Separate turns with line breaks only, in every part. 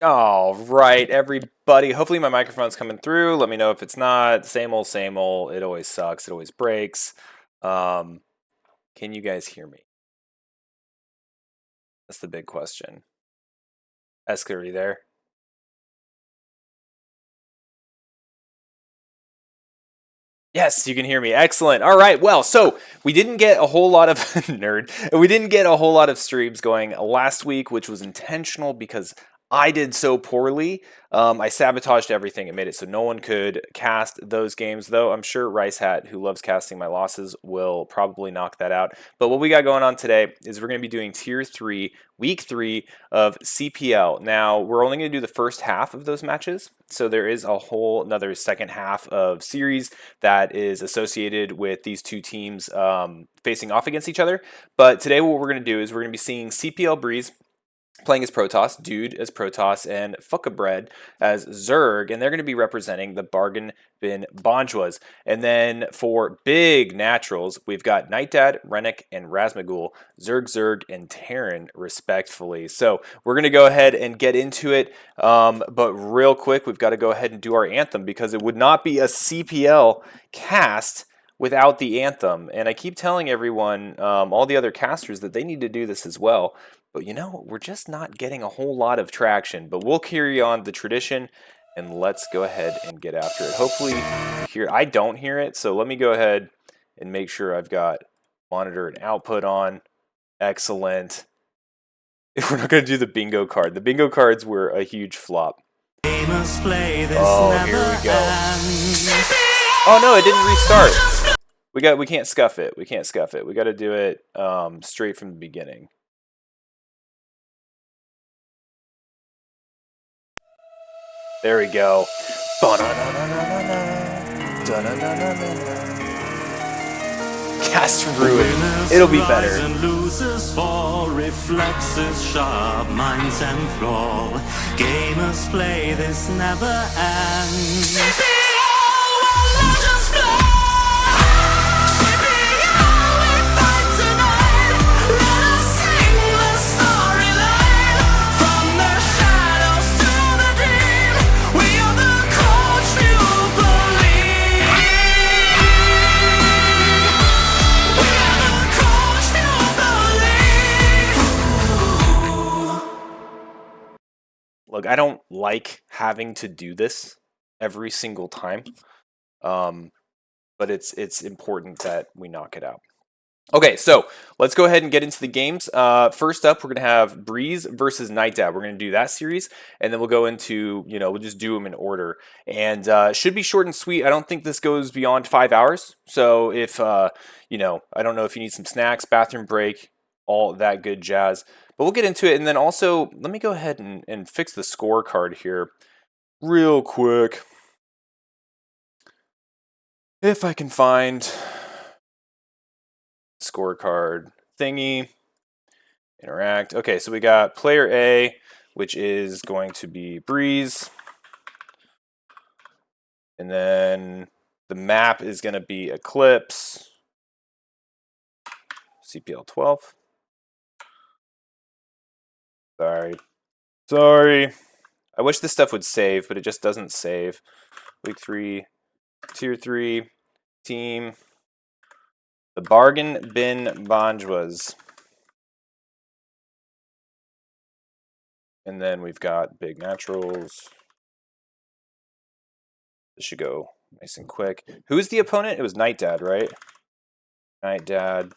All right, everybody. Hopefully my microphone's coming through. Let me know if it's not. Same old, same old. It always sucks. It always breaks. Can you guys hear me? That's the big question. Esker, are you there? Yes, you can hear me. Excellent. All right. Well, so we didn't get a whole lot of nerd. We didn't get a whole lot of streams going last week, which was intentional because I did so poorly. I sabotaged everything and made it so no one could cast those games, though I'm sure Rice Hat, who loves casting my losses, will probably knock that out. But what we got going on today is we're going to be doing Tier 3, Week 3 of CPL. Now, we're only going to do the first half of those matches, so there is a whole another second half of series that is associated with these two teams facing off against each other. But today what we're going to do is we're going to be seeing CPL Breeze playing as Protoss, Dude as Protoss, and fkabread as Zerg, and they're going to be representing the Bargain Bin Bonjwas. And then for big naturals, we've got Nightdad, Rennac, and Razmagul, Zerg, and Terran, respectfully. So we're going to go ahead and get into it, but real quick, we've got to go ahead and do our anthem, because it would not be a CPL cast without the anthem. And I keep telling everyone, all the other casters, that they need to do this as well. But you know, we're just not getting a whole lot of traction. But we'll carry on the tradition, and let's go ahead and get after it. Hopefully, I don't hear it, so let me go ahead and make sure I've got monitor and output on. Excellent. If we're not going to do the bingo card. The bingo cards were a huge flop. Oh, here we go. Oh no, it didn't restart. We can't scuff it. We can't scuff it. We got to do it straight from the beginning. There we go. Cast ruin. It'll be better.
And loses fall, reflexes sharp, minds and thrall. Gamers play, this never ends.
Look, I don't like having to do this every single time, but it's important that we knock it out. Okay, so let's go ahead and get into the games. First up, we're going to have Breeze versus Nightdad. We're going to do that series, and then we'll go into, we'll just do them in order. And should be short and sweet. I don't think this goes beyond 5 hours. So if, I don't know if you need some snacks, bathroom break, all that good jazz. But we'll get into it, and then also, let me go ahead and fix the scorecard here real quick. If I can find scorecard thingy, interact. Okay, so we got player A, which is going to be Breeze. And then the map is going to be Eclipse, CPL 12. Sorry. I wish this stuff would save, but it just doesn't save. Week 3, Tier 3, team. The Bargain Bin Bonjwas. And then we've got big naturals. This should go nice and quick. Who's the opponent? It was Nightdad, right? Nightdad.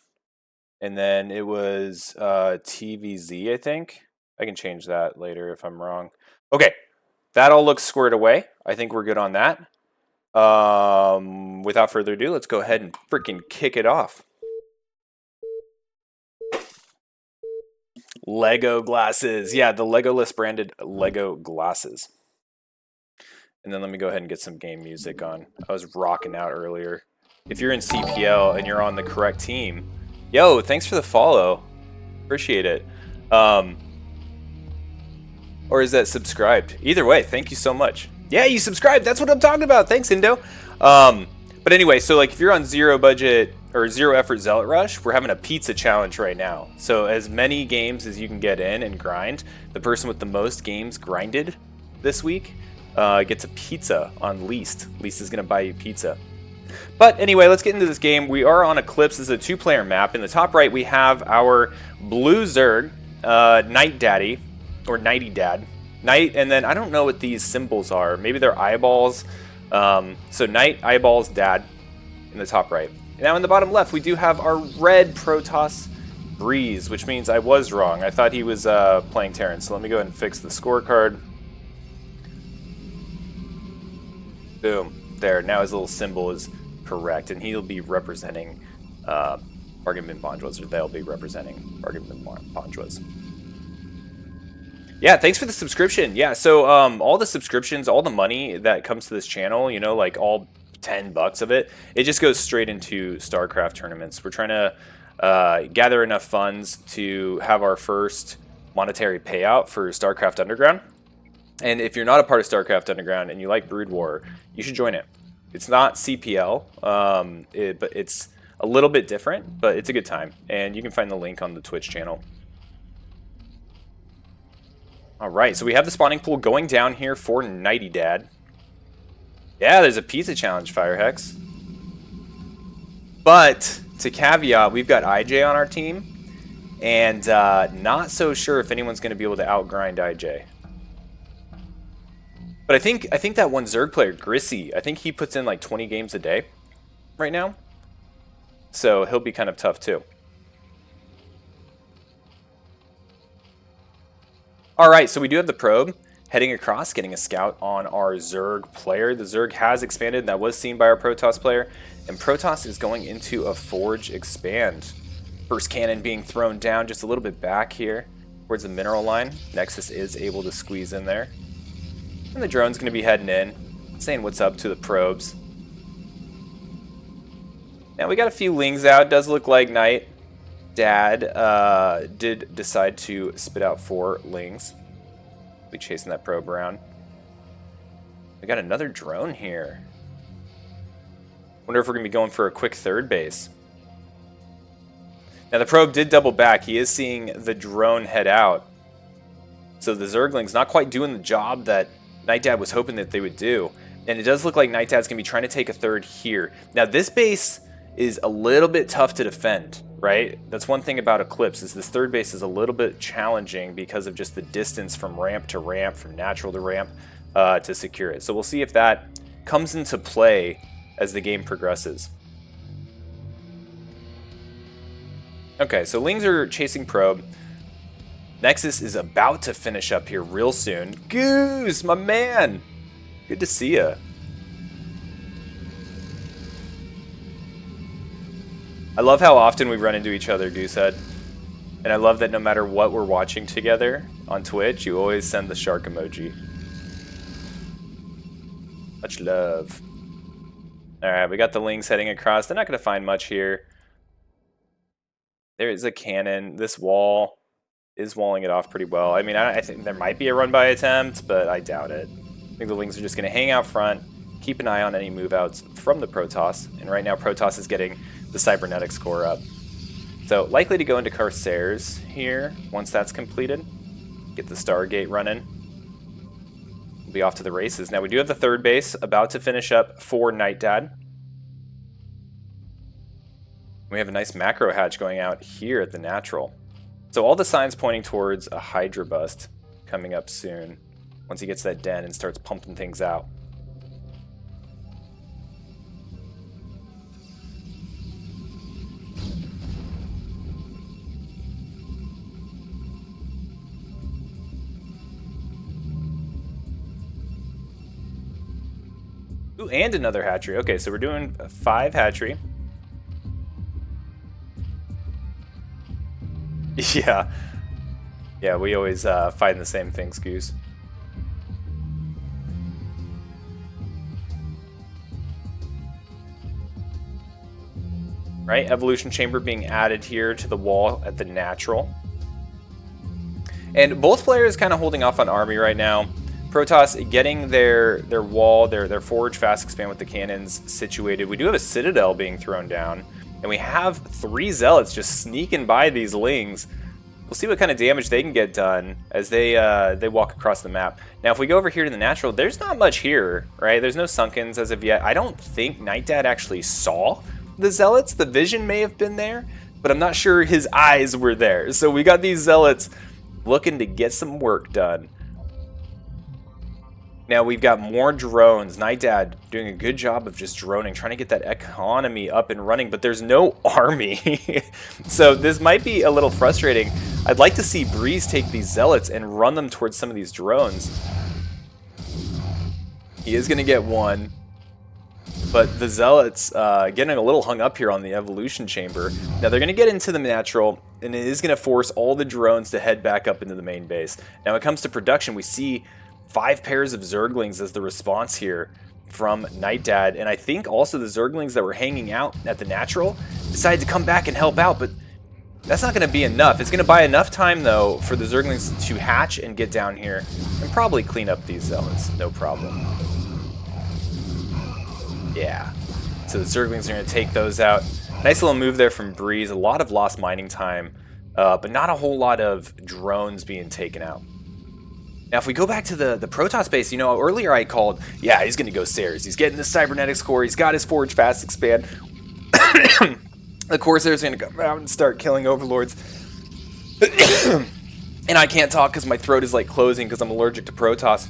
And then it was TVZ, I think. I can change that later if I'm wrong. Okay, that all looks squared away. I think we're good on that. Without further ado, let's go ahead and freaking kick it off. Lego glasses. Yeah, the Legoless branded Lego glasses. And then let me go ahead and get some game music on. I was rocking out earlier. If you're in CPL and you're on the correct team, yo, thanks for the follow. Appreciate it. Or is that subscribed? Either way, thank you so much. Yeah, you subscribed. That's what I'm talking about. Thanks, Indo. But anyway, so like if you're on zero budget or 0 effort Zealot Rush, we're having a pizza challenge right now. So as many games as you can get in and grind, the person with the most games grinded this week gets a pizza on Least. Least is going to buy you pizza. But anyway, let's get into this game. We are on Eclipse. This is a 2-player map. In the top right, we have our blue Zerg, Nightdaddy, or Nightdad. Night, and then I don't know what these symbols are. Maybe they're eyeballs. So Night, eyeballs, Dad in the top right. Now in the bottom left, we do have our red Protoss Breeze, which means I was wrong. I thought he was playing Terran. So let me go ahead and fix the scorecard. Boom. There. Now his little symbol is correct, and he'll be representing Bargain Bonjwas, or they'll be representing Bargain Bonjwas. Yeah, thanks for the subscription. Yeah, so all the subscriptions, all the money that comes to this channel, you know, like all $10 of it, it just goes straight into Starcraft tournaments. We're trying to gather enough funds to have our first monetary payout for Starcraft Underground. And if you're not a part of Starcraft Underground and you like Brood War, you should join it. It's not CPL, but it's a little bit different, but it's a good time. And you can find the link on the Twitch channel. All right, so we have the spawning pool going down here for Nightdad. Yeah, there's a pizza challenge, Firehex. But to caveat, we've got IJ on our team, and not so sure if anyone's going to be able to outgrind IJ. But I think that one Zerg player, Grissy, I think he puts in like 20 games a day right now. So he'll be kind of tough too. All right, so we do have the probe heading across, getting a scout on our Zerg player. The Zerg has expanded, and that was seen by our Protoss player. And Protoss is going into a Forge expand. First cannon being thrown down just a little bit back here towards the mineral line. Nexus is able to squeeze in there. And the drone's going to be heading in, saying what's up to the probes. Now we got a few lings out. Does look like Nightdad did decide to spit out 4 lings. Be chasing that probe around. We got another drone here. Wonder if we're going to be going for a quick third base. Now the probe did double back. He is seeing the drone head out. So the Zergling's not quite doing the job that Nightdad was hoping that they would do. And it does look like Nightdad's going to be trying to take a third here. Now this base is a little bit tough to defend, right? That's one thing about Eclipse, is this third base is a little bit challenging because of just the distance from ramp to ramp, from natural to ramp, to secure it. So we'll see if that comes into play as the game progresses. Okay, so Lings are chasing probe. Nexus is about to finish up here real soon. Goose, my man! Good to see ya. I love how often we run into each other, Goosehead. And I love that no matter what we're watching together on Twitch, you always send the shark emoji. Much love. Alright, we got the Lings heading across. They're not going to find much here. There is a cannon. This wall is walling it off pretty well. I mean, I think there might be a run-by attempt, but I doubt it. I think the Lings are just going to hang out front, keep an eye on any move-outs from the Protoss. And right now, Protoss is getting the cybernetic score up. So likely to go into Corsairs here once that's completed. Get the Stargate running. We'll be off to the races. Now we do have the third base about to finish up for Nightdad. We have a nice macro hatch going out here at the natural. So all the signs pointing towards a Hydra bust coming up soon once he gets that den and starts pumping things out. Ooh, and another hatchery. Okay, so we're doing 5 hatchery. Yeah. Yeah, we always find the same things, Goose. Right, evolution chamber being added here to the wall at the natural. And both players kind of holding off on army right now. Protoss getting their wall, their forge fast expand with the cannons situated. We do have a citadel being thrown down. And we have 3 Zealots just sneaking by these Lings. We'll see what kind of damage they can get done as they walk across the map. Now, if we go over here to the natural, there's not much here, right? There's no Sunkens as of yet. I don't think Nightdad actually saw the Zealots. The vision may have been there, but I'm not sure his eyes were there. So we got these Zealots looking to get some work done. Now we've got more drones. Nightdad doing a good job of just droning, trying to get that economy up and running, but there's no army. So this might be a little frustrating. I'd like to see Breeze take these Zealots and run them towards some of these drones. He is going to get one, but the Zealots getting a little hung up here on the evolution chamber. Now they're going to get into the natural, and it is going to force all the drones to head back up into the main base. Now when it comes to production, we see 5 pairs of Zerglings as the response here from Nightdad, and I think also the Zerglings that were hanging out at the natural decided to come back and help out, but that's not going to be enough. It's going to buy enough time, though, for the Zerglings to hatch and get down here and probably clean up these Zealots. No problem. Yeah. So the Zerglings are going to take those out. Nice little move there from Breeze. A lot of lost mining time, but not a whole lot of drones being taken out. Now, if we go back to the Protoss base, you know, earlier I called, yeah, he's going to go Stairs. He's getting the Cybernetics core. He's got his Forge Fast Expand. The Corsairs are going to come out and start killing Overlords. And I can't talk because my throat is like closing because I'm allergic to Protoss.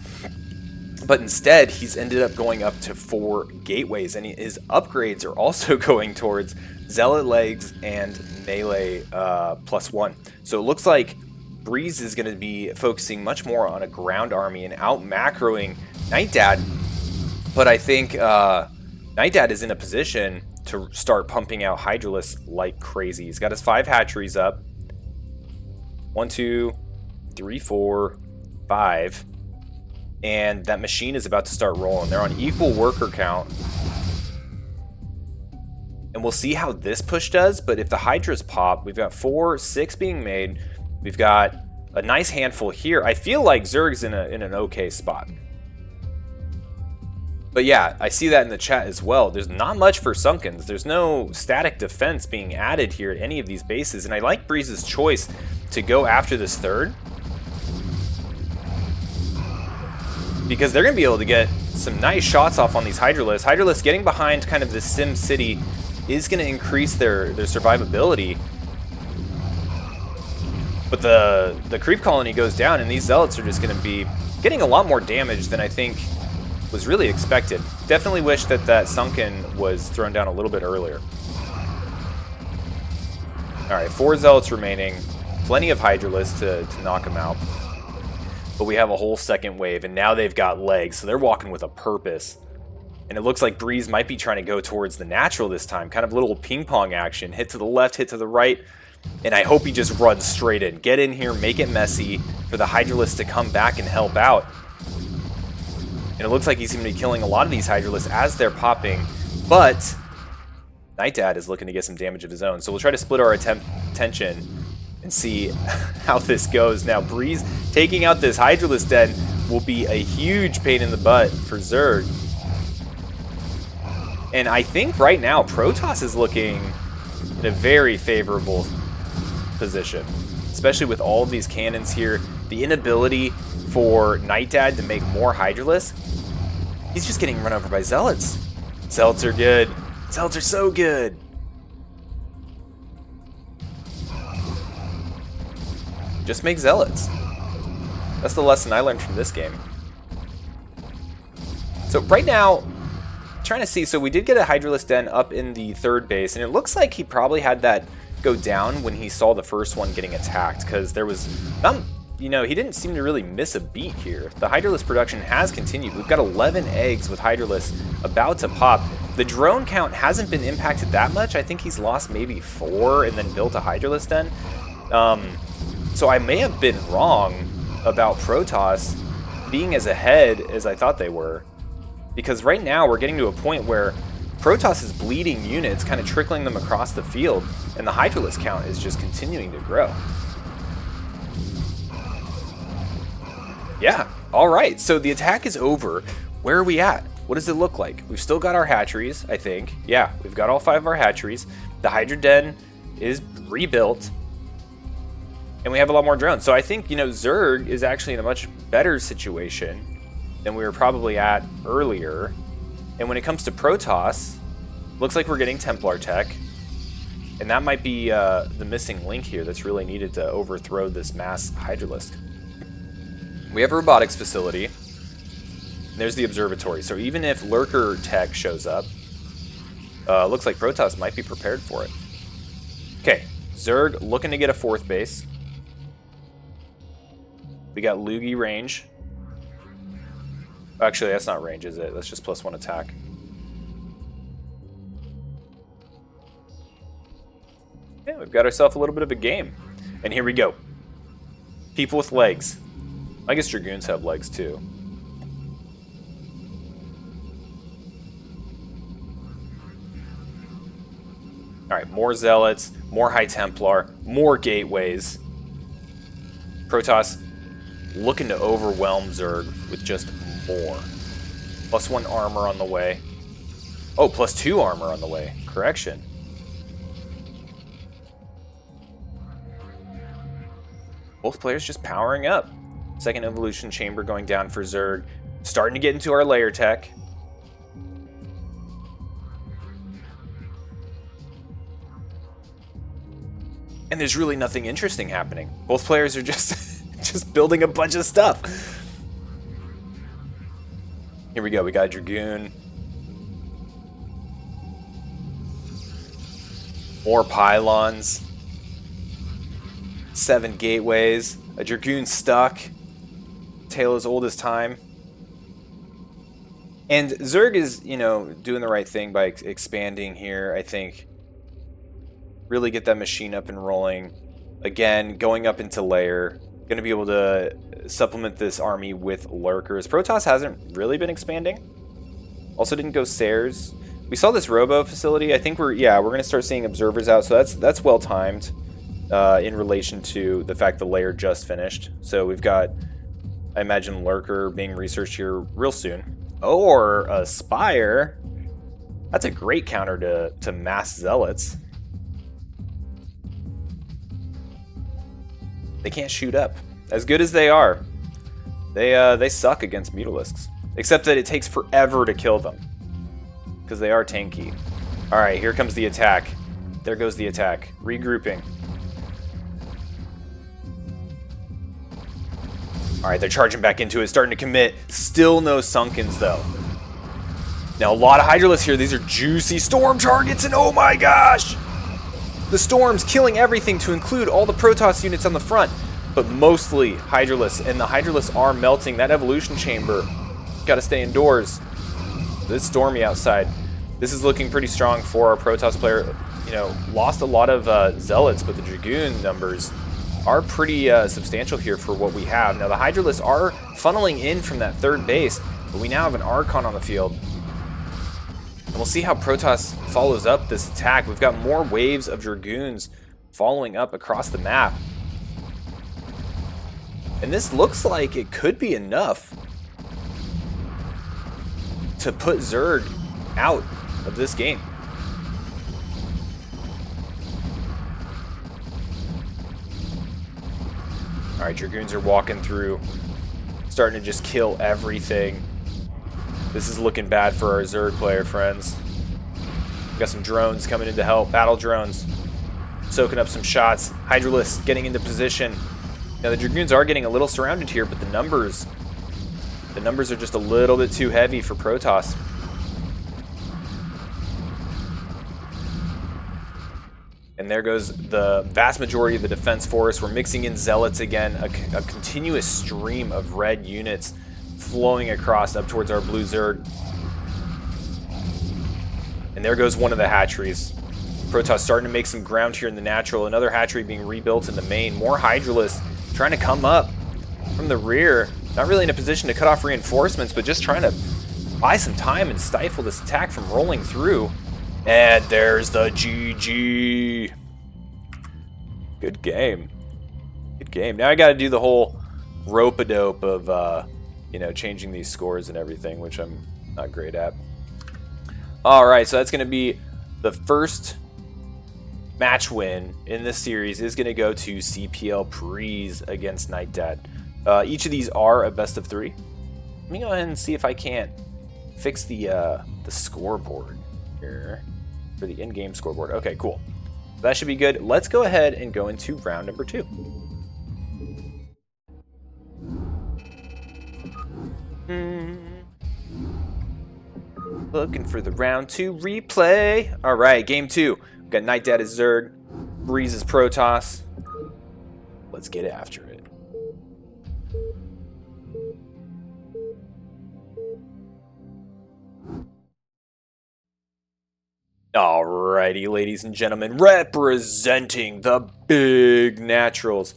But instead, he's ended up going up to 4 gateways, and his upgrades are also going towards Zealot Legs and Melee +1. So it looks like Breeze is going to be focusing much more on a ground army and out macroing Nightdad. But I think Nightdad is in a position to start pumping out Hydralisks like crazy. He's got his 5 hatcheries up. 1, 2, 3, 4, 5. And that machine is about to start rolling. They're on equal worker count. And we'll see how this push does. But if the Hydras pop, we've got 4, 6 being made. We've got a nice handful here. I feel like Zerg's in an okay spot. But yeah, I see that in the chat as well. There's not much for Sunkens. There's no static defense being added here at any of these bases. And I like Breeze's choice to go after this third, because they're going to be able to get some nice shots off on these Hydralisks. Hydralisks getting behind kind of the Sim City is going to increase their survivability. But the creep colony goes down, and these Zealots are just going to be getting a lot more damage than I think was really expected. Definitely wish that that Sunken was thrown down a little bit earlier. Alright, 4 Zealots remaining. Plenty of Hydralisks to knock them out. But we have a whole second wave, and now they've got legs, so they're walking with a purpose. And it looks like Breeze might be trying to go towards the natural this time. Kind of a little ping pong action. Hit to the left, hit to the right. And I hope he just runs straight in. Get in here, make it messy for the Hydralisks to come back and help out. And it looks like he's going to be killing a lot of these Hydralisks as they're popping. But Nightdad is looking to get some damage of his own. So we'll try to split our attention and see how this goes. Now, Breeze taking out this Hydralisk den will be a huge pain in the butt for Zerg. And I think right now Protoss is looking in a very favorable position, especially with all of these cannons here. The inability for Nightdad to make more Hydralisks. He's just getting run over by Zealots. Zealots are good. Zealots are so good. Just make Zealots. That's the lesson I learned from this game. So right now, trying to see, so we did get a Hydralisk den up in the 3rd base, and it looks like he probably had that go down when he saw the first one getting attacked, because there was you know, he didn't seem to really miss a beat here. The Hydralisk production has continued. We've got 11 eggs with Hydralisk about to pop. The drone count hasn't been impacted that much. I think he's lost maybe 4 and then built a Hydralisk den. So I may have been wrong about Protoss being as ahead as I thought they were. Because right now we're getting to a point where Protoss is bleeding units, kind of trickling them across the field, and the Hydralisk count is just continuing to grow. Yeah, alright, so the attack is over. Where are we at? what does it look like? We've still got our hatcheries, I think. Yeah, we've got all 5 of our hatcheries. The Hydra Den is rebuilt. And we have a lot more drones. So I think, you know, Zerg is actually in a much better situation than we were probably at earlier. And when it comes to Protoss, looks like we're getting Templar tech. And that might be the missing link here that's really needed to overthrow this mass Hydralisk. We have a robotics facility. And there's the observatory. So even if Lurker tech shows up, looks like Protoss might be prepared for it. Okay, Zerg looking to get a 4th base. We got Lugi range. Actually, that's not range, is it? That's just +1 attack. Yeah, we've got ourselves a little bit of a game. And here we go. People with legs. I guess Dragoons have legs too. Alright, more Zealots, more High Templar, more Gateways. Protoss looking to overwhelm Zerg with just more. +1 armor on the way. Oh, +2 armor on the way. Correction. Both players just powering up. Second evolution chamber going down for Zerg. Starting to get into our layer tech. And there's really nothing interesting happening. Both players are just just building a bunch of stuff. Here we go. We got a Dragoon. More pylons. 7 gateways. A Dragoon stuck. Tale as old as time. And Zerg is, you know, doing the right thing by expanding here, I think. Really get that machine up and rolling. Again, going up into layer. Going to be able to supplement this army with lurkers. Protoss hasn't really been expanding. Also didn't go Sares. We saw this robo facility. I think we're going to start seeing observers out. So that's well timed in relation to the fact the layer just finished. So we've got, I imagine, lurker being researched here real soon. Or a Spire. That's a great counter to mass Zealots. They can't shoot up. As good as they are, they suck against Mutalisks. Except that it takes forever to kill them. Because they are tanky. Alright, here comes the attack. There goes the attack. Regrouping. Alright, they're charging back into it, starting to commit. Still no Sunkens, though. Now, a lot of Hydralisks here. These are juicy Storm targets, and oh my gosh! The Storm's killing everything, to include all the Protoss units on the front, but mostly Hydralisks, and the Hydralisks are melting. That evolution chamber, gotta stay indoors. It's stormy outside. This is looking pretty strong for our Protoss player. You know, lost a lot of Zealots, but the Dragoon numbers are pretty substantial here for what we have. Now, the Hydralisks are funneling in from that 3rd base, but we now have an Archon on the field. And we'll see how Protoss follows up this attack. We've got more waves of Dragoons following up across the map. And this looks like it could be enough to put Zerg out of this game. Alright, Dragoons are walking through, starting to just kill everything. This is looking bad for our Zerg player friends. We got some drones coming in to help. Battle drones. Soaking up some shots. Hydralisks getting into position. Now the Dragoons are getting a little surrounded here, but the numbers are just a little bit too heavy for Protoss. And there goes the vast majority of the defense force. We're mixing in Zealots again. A continuous stream of red units flowing across up towards our blue Zerg. And there goes one of the hatcheries. Protoss starting to make some ground here in the natural. Another hatchery being rebuilt in the main. More Hydralisks trying to come up from the rear. Not really in a position to cut off reinforcements, but just trying to buy some time and stifle this attack from rolling through. And there's the GG. Good game. Good game. Now I got to do the whole rope-a-dope of, you know, changing these scores and everything, which I'm Not great at. All right, so that's going to be the first match win in this series is going to go to CPL Breeze against Nightdad. Each of these are a best of 3. Let me go ahead and see if I can't fix the scoreboard here for the in-game scoreboard. Okay, cool. That should be good. Let's go ahead and go into round number 2. Looking for the round 2 replay. All right, game 2. We've got Nightdad as Zerg, Breeze as Protoss. Let's get after it. Alrighty, ladies and gentlemen, representing the big naturals,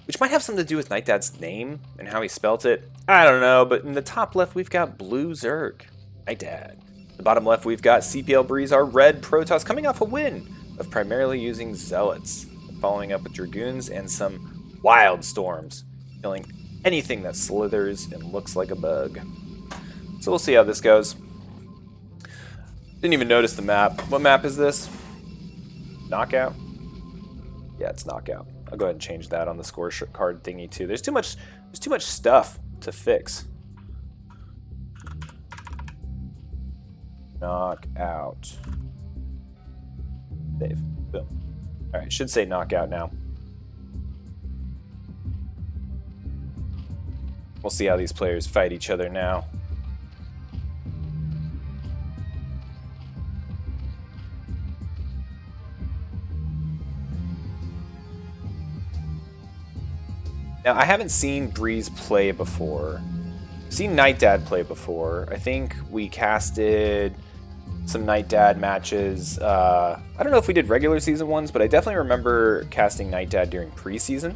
which might have something to do with Nightdad's name and how he spelt it. I don't know, but in the top left, we've got Blue Zerg, Nightdad. The bottom left, we've got CPL Breeze, our red Protoss, coming off a win of primarily using Zealots, following up with Dragoons and some Wild Storms, killing anything that slithers and looks like a bug. So we'll see how this goes. Didn't even notice the map. What map is this? Knockout? Yeah, it's Knockout. I'll go ahead and change that on the score card thingy too. There's too much stuff to fix. Knockout. Save. Boom. Alright, should say Knockout now. We'll see how these players fight each other now. Now, I haven't seen Breeze play before. I've seen Nightdad play before. I think we casted some Nightdad matches. I don't know if we did regular season ones, but I definitely remember casting Nightdad during preseason.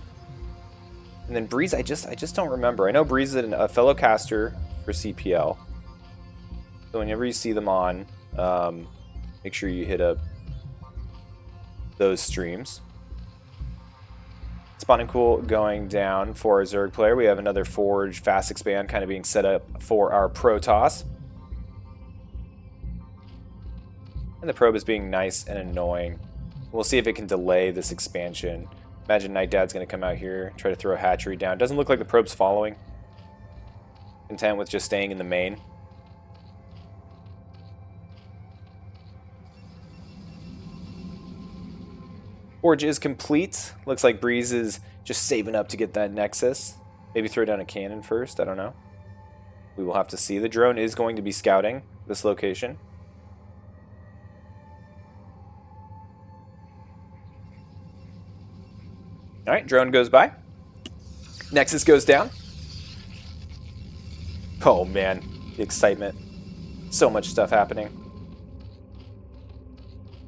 And then Breeze, I just don't remember. I know Breeze is a fellow caster for CPL. So whenever you see them on, make sure you hit up those streams. Spawning Cool going down for our Zerg player. We have another Forge Fast Expand kind of being set up for our Protoss. And the probe is being nice and annoying. We'll see if it can delay this expansion. Imagine Nightdad's going to come out here, try to throw a hatchery down. Doesn't look like the probe's following. Content with just staying in the main. Forge is complete. Looks like Breeze is just saving up to get that Nexus. Maybe throw down a cannon first. I don't know. We will have to see. The drone is going to be scouting this location. Alright, drone goes by. Nexus goes down. Oh man, the excitement. So much stuff happening.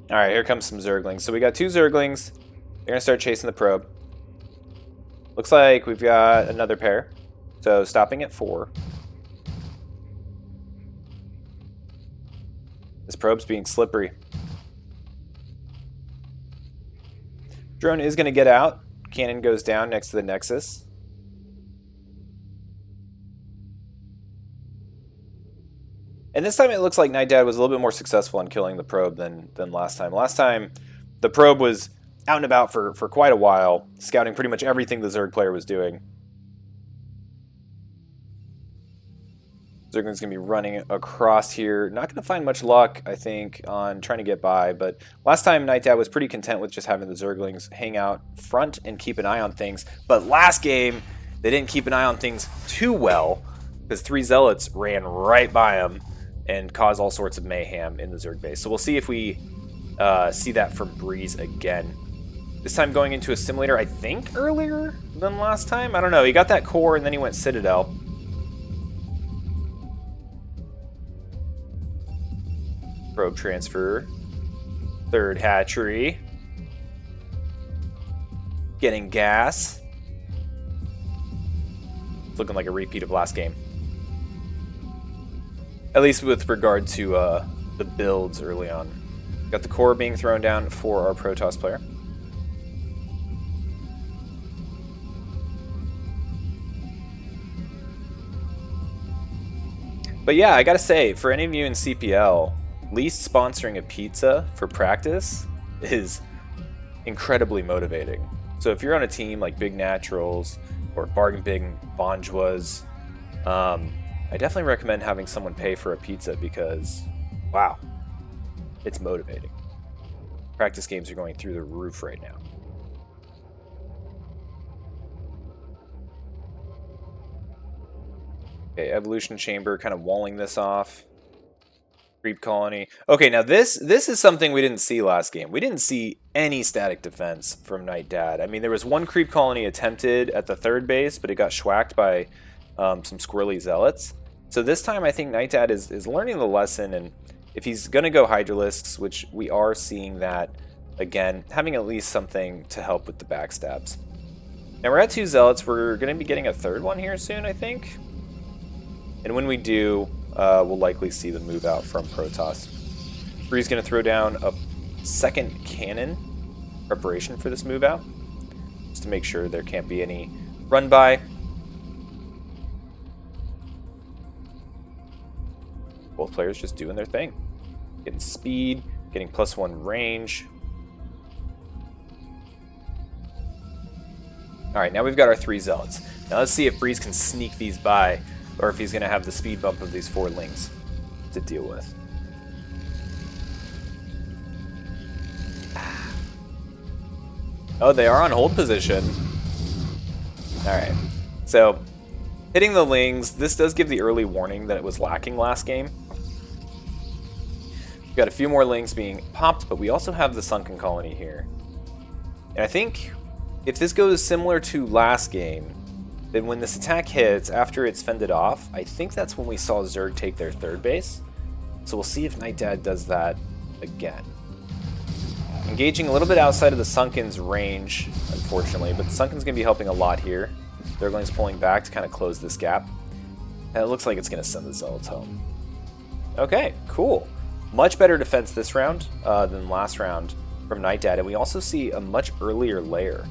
Alright, here comes some Zerglings. So we got 2 Zerglings. They're going to start chasing the probe. Looks like we've got another pair. So stopping at 4. This probe's being slippery. Drone is going to get out. Cannon goes down next to the Nexus. And this time it looks like Nightdad was a little bit more successful in killing the probe than last time. Last time, the probe was out and about for quite a while, scouting pretty much everything the Zerg player was doing. Zergling's going to be running across here. Not going to find much luck, I think, on trying to get by. But last time, Nightdad was pretty content with just having the Zerglings hang out front and keep an eye on things. But last game, they didn't keep an eye on things too well because 3 Zealots ran right by them and caused all sorts of mayhem in the Zerg base. So we'll see if we see that from Breeze again. This time going into a simulator, I think, earlier than last time. I don't know. He got that core and then he went Citadel. Probe transfer. 3rd hatchery. Getting gas. It's looking like a repeat of last game. At least with regard to the builds early on. Got the core being thrown down for our Protoss player. But yeah, I gotta say, for any of you in CPL, least sponsoring a pizza for practice is incredibly motivating. So if you're on a team like Big Naturals or Bargain Bin Bonjwas, I definitely recommend having someone pay for a pizza because, wow, it's motivating. Practice games are going through the roof right now. Okay, Evolution Chamber kind of walling this off. Creep Colony. Okay, now this is something we didn't see last game. We didn't see any static defense from Nightdad. I mean, there was one Creep Colony attempted at the third base, but it got schwacked by some squirrely zealots. So this time I think Nightdad is learning the lesson, and if he's going to go Hydralisks, which we are seeing that, again, having at least something to help with the backstabs. Now we're at 2 zealots. We're going to be getting a third one here soon, I think. And when we do, we'll likely see the move out from Protoss. Bree's going to throw down a second cannon preparation for this move out, just to make sure there can't be any run by. Both players just doing their thing. Getting speed, getting +1 range. Alright, now we've got our 3 zealots. Now let's see if Breeze can sneak these by, or if he's going to have the speed bump of these 4 lings to deal with. Oh, they are on hold position. Alright, so hitting the lings, this does give the early warning that it was lacking last game. We've got a few more lings being popped, but we also have the Sunken Colony here. And I think if this goes similar to last game, then when this attack hits, after it's fended off, I think that's when we saw Zerg take their third base. So we'll see if Nightdad does that again. Engaging a little bit outside of the Sunken's range, unfortunately, but the Sunken's going to be helping a lot here. Zergling's pulling back to kind of close this gap. And it looks like it's going to send the Zealots home. Okay, cool. Much better defense this round than last round from Nightdad, and we also see a much earlier layer.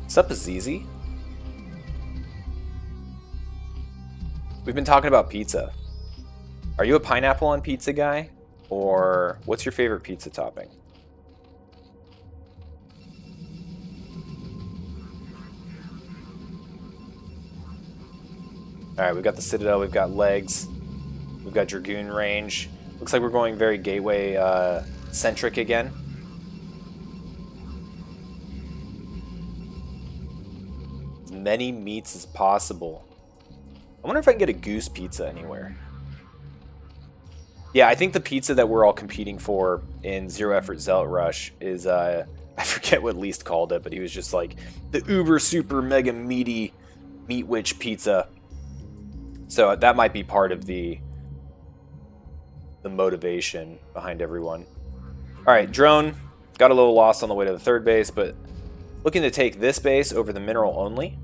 What's up, Azizi? We've been talking about pizza. Are you a pineapple on pizza guy? Or what's your favorite pizza topping? Alright, we've got the Citadel, we've got legs, we've got Dragoon range. Looks like we're going very gateway centric again. As many meats as possible. I wonder if I can get a goose pizza anywhere. Yeah, I think the pizza that we're all competing for in Zero Effort Zealot Rush is, I forget what Least called it, but he was just like, the uber super mega meaty meat witch pizza. So that might be part of the motivation behind everyone. Alright, drone. Got a little lost on the way to the third base, but looking to take this base over the mineral only.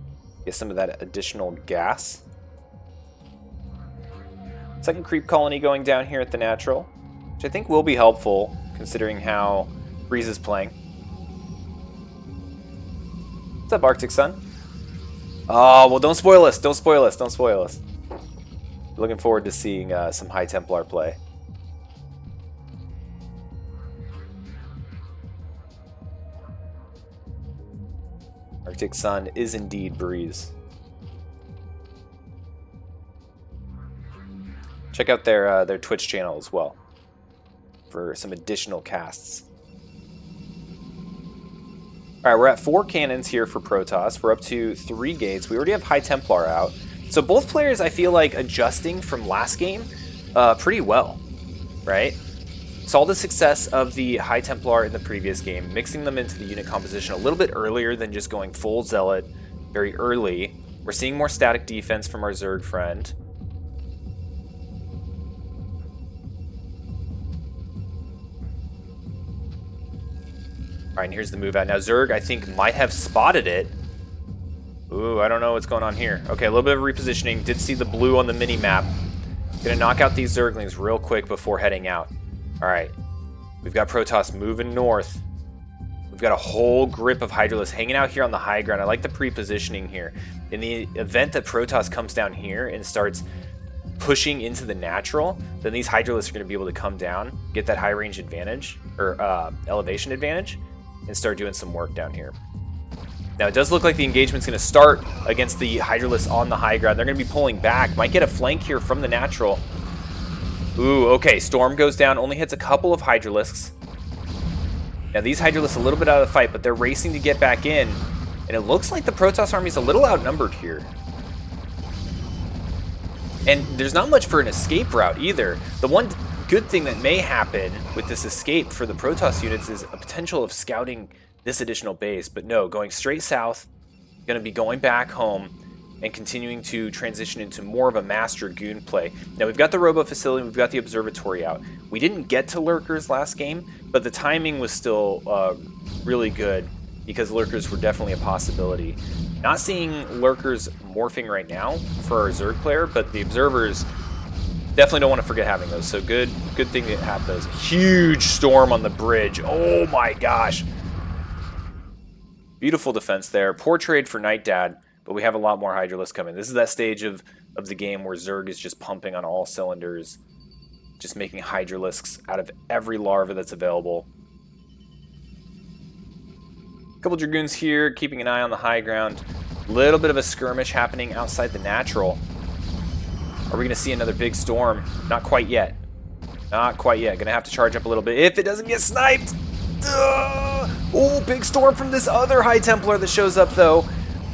Get some of that additional gas. Second creep colony going down here at the natural, which I think will be helpful considering how Breeze is playing. What's up, Arctic Sun? Oh, well, don't spoil us. Don't spoil us. Don't spoil us. Looking forward to seeing some High Templar play. Arctic Sun is indeed Breeze. Check out their Twitch channel as well for some additional casts. All right, we're at 4 cannons here for Protoss. We're up to 3 gates. We already have High Templar out. So both players, I feel like, adjusting from last game pretty well, right? Saw the success of the High Templar in the previous game, mixing them into the unit composition a little bit earlier than just going full Zealot very early. We're seeing more static defense from our Zerg friend. All right, and here's the move out. Now Zerg, I think, might have spotted it. Ooh, I don't know what's going on here. Okay, a little bit of repositioning. Did see the blue on the mini-map. Gonna knock out these Zerglings real quick before heading out. All right, we've got Protoss moving north with We've got a whole grip of Hydralisks hanging out here on the high ground. I like the pre-positioning here. In the event that Protoss comes down here and starts pushing into the natural, then these Hydralisks are going to be able to come down, get that high range advantage, or elevation advantage, and start doing some work down here. Now, it does look like the engagement's going to start against the Hydralisks on the high ground. They're going to be pulling back. Might get a flank here from the natural. Ooh, okay. Storm goes down. Only hits a couple of Hydralisks. Now, these Hydralisks a little bit out of the fight, but they're racing to get back in. And it looks like the Protoss army's a little outnumbered here. And there's not much for an escape route either. The one good thing that may happen with this escape for the Protoss units is a potential of scouting this additional base, but no, going straight south, going to be going back home and continuing to transition into more of a mass Dragoon play. Now, we've got the Robo Facility, we've got the Observatory out. We didn't get to Lurkers last game, but the timing was still really good because Lurkers were definitely a possibility. Not seeing Lurkers morphing right now for our Zerg player, but the Observers definitely don't want to forget having those, so good thing to have those. Huge storm on the bridge, oh my gosh. Beautiful defense there. Poor trade for Nightdad, but we have a lot more Hydralisks coming. This is that stage of the game where Zerg is just pumping on all cylinders, just making Hydralisks out of every larva that's available. A couple Dragoons here, keeping an eye on the high ground. Little bit of a skirmish happening outside the natural. Are we going to see another big storm? Not quite yet. Not quite yet. Going to have to charge up a little bit if it doesn't get sniped. Oh, big storm from this other High Templar that shows up, though,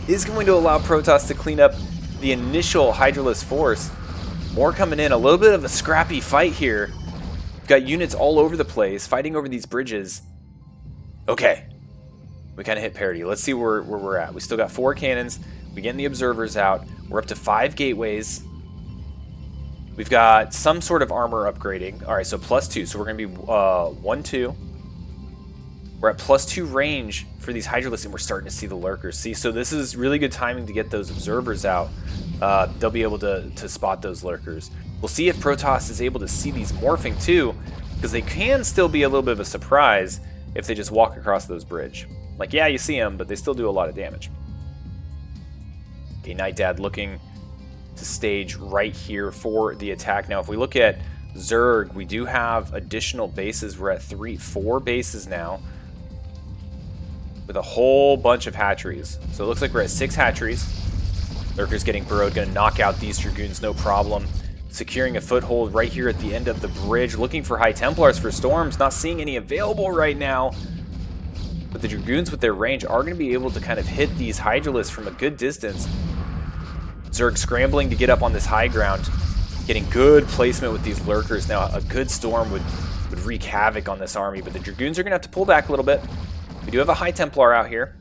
is going to allow Protoss to clean up the initial Hydralisk force. More coming in. A little bit of a scrappy fight here. We've got units all over the place, fighting over these bridges. Okay. We kind of hit parity. Let's see where we're at. We still got 4 cannons. We're getting the Observers out. We're up to 5 gateways. We've got some sort of armor upgrading. All right, so +2. So we're going to be 1, 2. We're at +2 range for these Hydralisks, and we're starting to see the Lurkers. See, so this is really good timing to get those Observers out. They'll be able to spot those Lurkers. We'll see if Protoss is able to see these morphing too, because they can still be a little bit of a surprise if they just walk across those bridge. Like, yeah, you see them, but they still do a lot of damage. Okay, Nightdad looking to stage right here for the attack. Now, if we look at Zerg, we do have additional bases. We're at 4 bases now, with a whole bunch of hatcheries. So it looks like we're at 6 hatcheries. Lurkers getting burrowed, going to knock out these Dragoons, no problem. Securing a foothold right here at the end of the bridge, looking for High Templars for storms, not seeing any available right now. But the Dragoons with their range are going to be able to kind of hit these Hydralisks from a good distance. Zerg scrambling to get up on this high ground, getting good placement with these Lurkers. Now, a good storm would wreak havoc on this army, but the Dragoons are going to have to pull back a little bit. We do have a High Templar out here.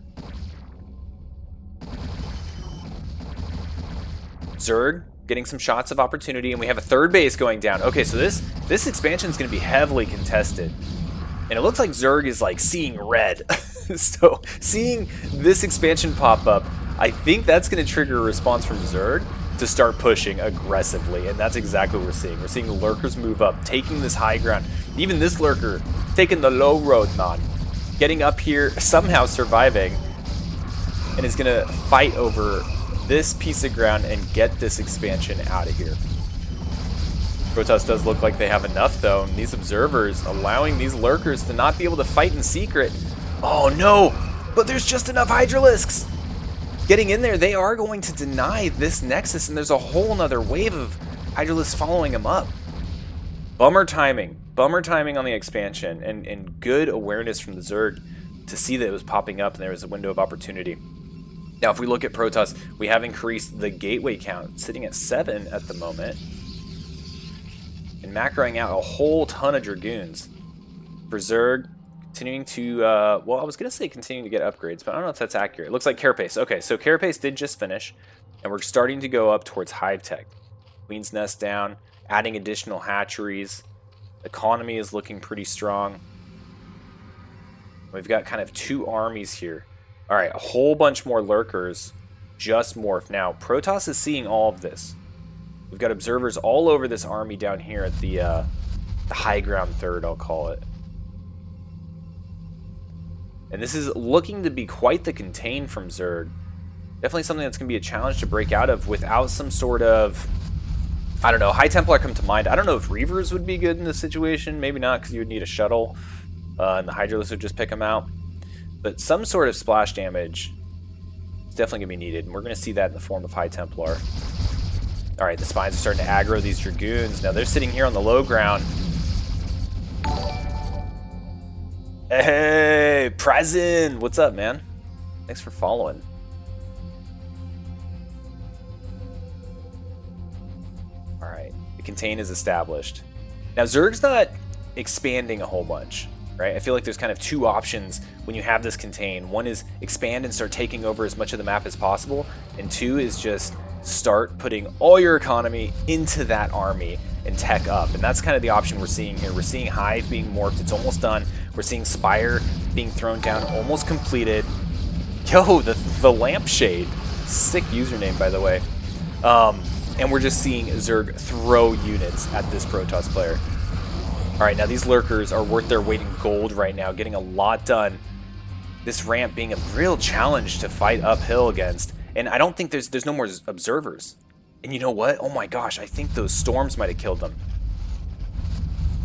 Zerg getting some shots of opportunity, and we have a 3rd base going down. Okay, so this expansion is going to be heavily contested. And it looks like Zerg is like seeing red. So seeing this expansion pop up, I think that's going to trigger a response from Zerg to start pushing aggressively. And that's exactly what we're seeing. We're seeing the Lurkers move up, taking this high ground. Even this Lurker taking the low road, man. Getting up here, somehow surviving. And is going to fight over this piece of ground and get this expansion out of here. Protoss does look like they have enough, though, and these Observers allowing these Lurkers to not be able to fight in secret. Oh no, but there's just enough Hydralisks. Getting in there, they are going to deny this Nexus, and there's a whole nother wave of Hydralisks following them up. Bummer timing on the expansion, and good awareness from the Zerg to see that it was popping up and there was a window of opportunity. Now, if we look at Protoss, we have increased the gateway count, sitting at 7 at the moment. And macroing out a whole ton of Dragoons. For Zerg, continuing to, well, I was going to say continuing to get upgrades, but I don't know if that's accurate. It looks like Carapace. Okay, so Carapace did just finish, and we're starting to go up towards Hive Tech. Queen's Nest down, adding additional hatcheries. Economy is looking pretty strong. We've got kind of 2 armies here. All right, a whole bunch more Lurkers just morphed. Now, Protoss is seeing all of this. We've got Observers all over this army down here at the high ground 3rd, I'll call it. And this is looking to be quite the contain from Zerg. Definitely something that's going to be a challenge to break out of without some sort of, I don't know, High Templar come to mind. I don't know if Reavers would be good in this situation. Maybe not, because you would need a shuttle, and the Hydralisk would just pick them out. But some sort of splash damage is definitely going to be needed, and we're going to see that in the form of High Templar. Alright, the Spines are starting to aggro these Dragoons. Now they're sitting here on the low ground. Hey, Prezin! What's up, man? Thanks for following. Alright, the contain is established. Now Zerg's not expanding a whole bunch, right? I feel like there's kind of two options when you have this contain. One is expand and start taking over as much of the map as possible, and two is just start putting all your economy into that army and tech up. And that's kind of the option we're seeing here. We're seeing Hive being morphed. It's almost done. We're seeing Spire being thrown down, almost completed. Yo, the Lampshade. Sick username, by the way. And we're just seeing Zerg throw units at this Protoss player. Alright, now these Lurkers are worth their weight in gold right now, getting a lot done. This ramp being a real challenge to fight uphill against. And I don't think there's no more observers. And you know what? Oh my gosh, I think those storms might have killed them.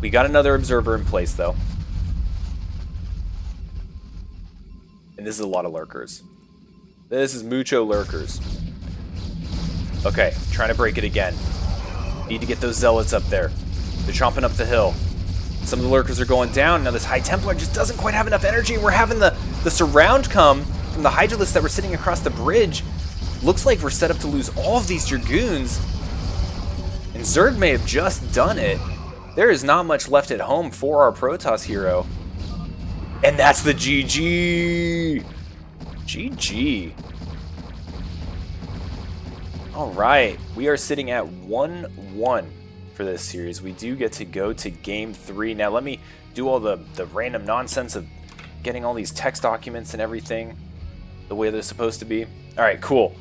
We got another observer in place, though. And this is a lot of Lurkers. This is mucho Lurkers. Okay, trying to break it again. Need to get those Zealots up there. They're chomping up the hill. Some of the Lurkers are going down. Now this High Templar just doesn't quite have enough energy. We're having the surround come from the Hydralisks that were sitting across the bridge. Looks like we're set up to lose all of these Dragoons. And Zerg may have just done it. There is not much left at home for our Protoss hero. And that's the GG. GG. Alright, we are sitting at 1-1 for this series. We do get to go to Game 3. Now let me do all the random nonsense of getting all these text documents and everything the way they're supposed to be. Alright, cool.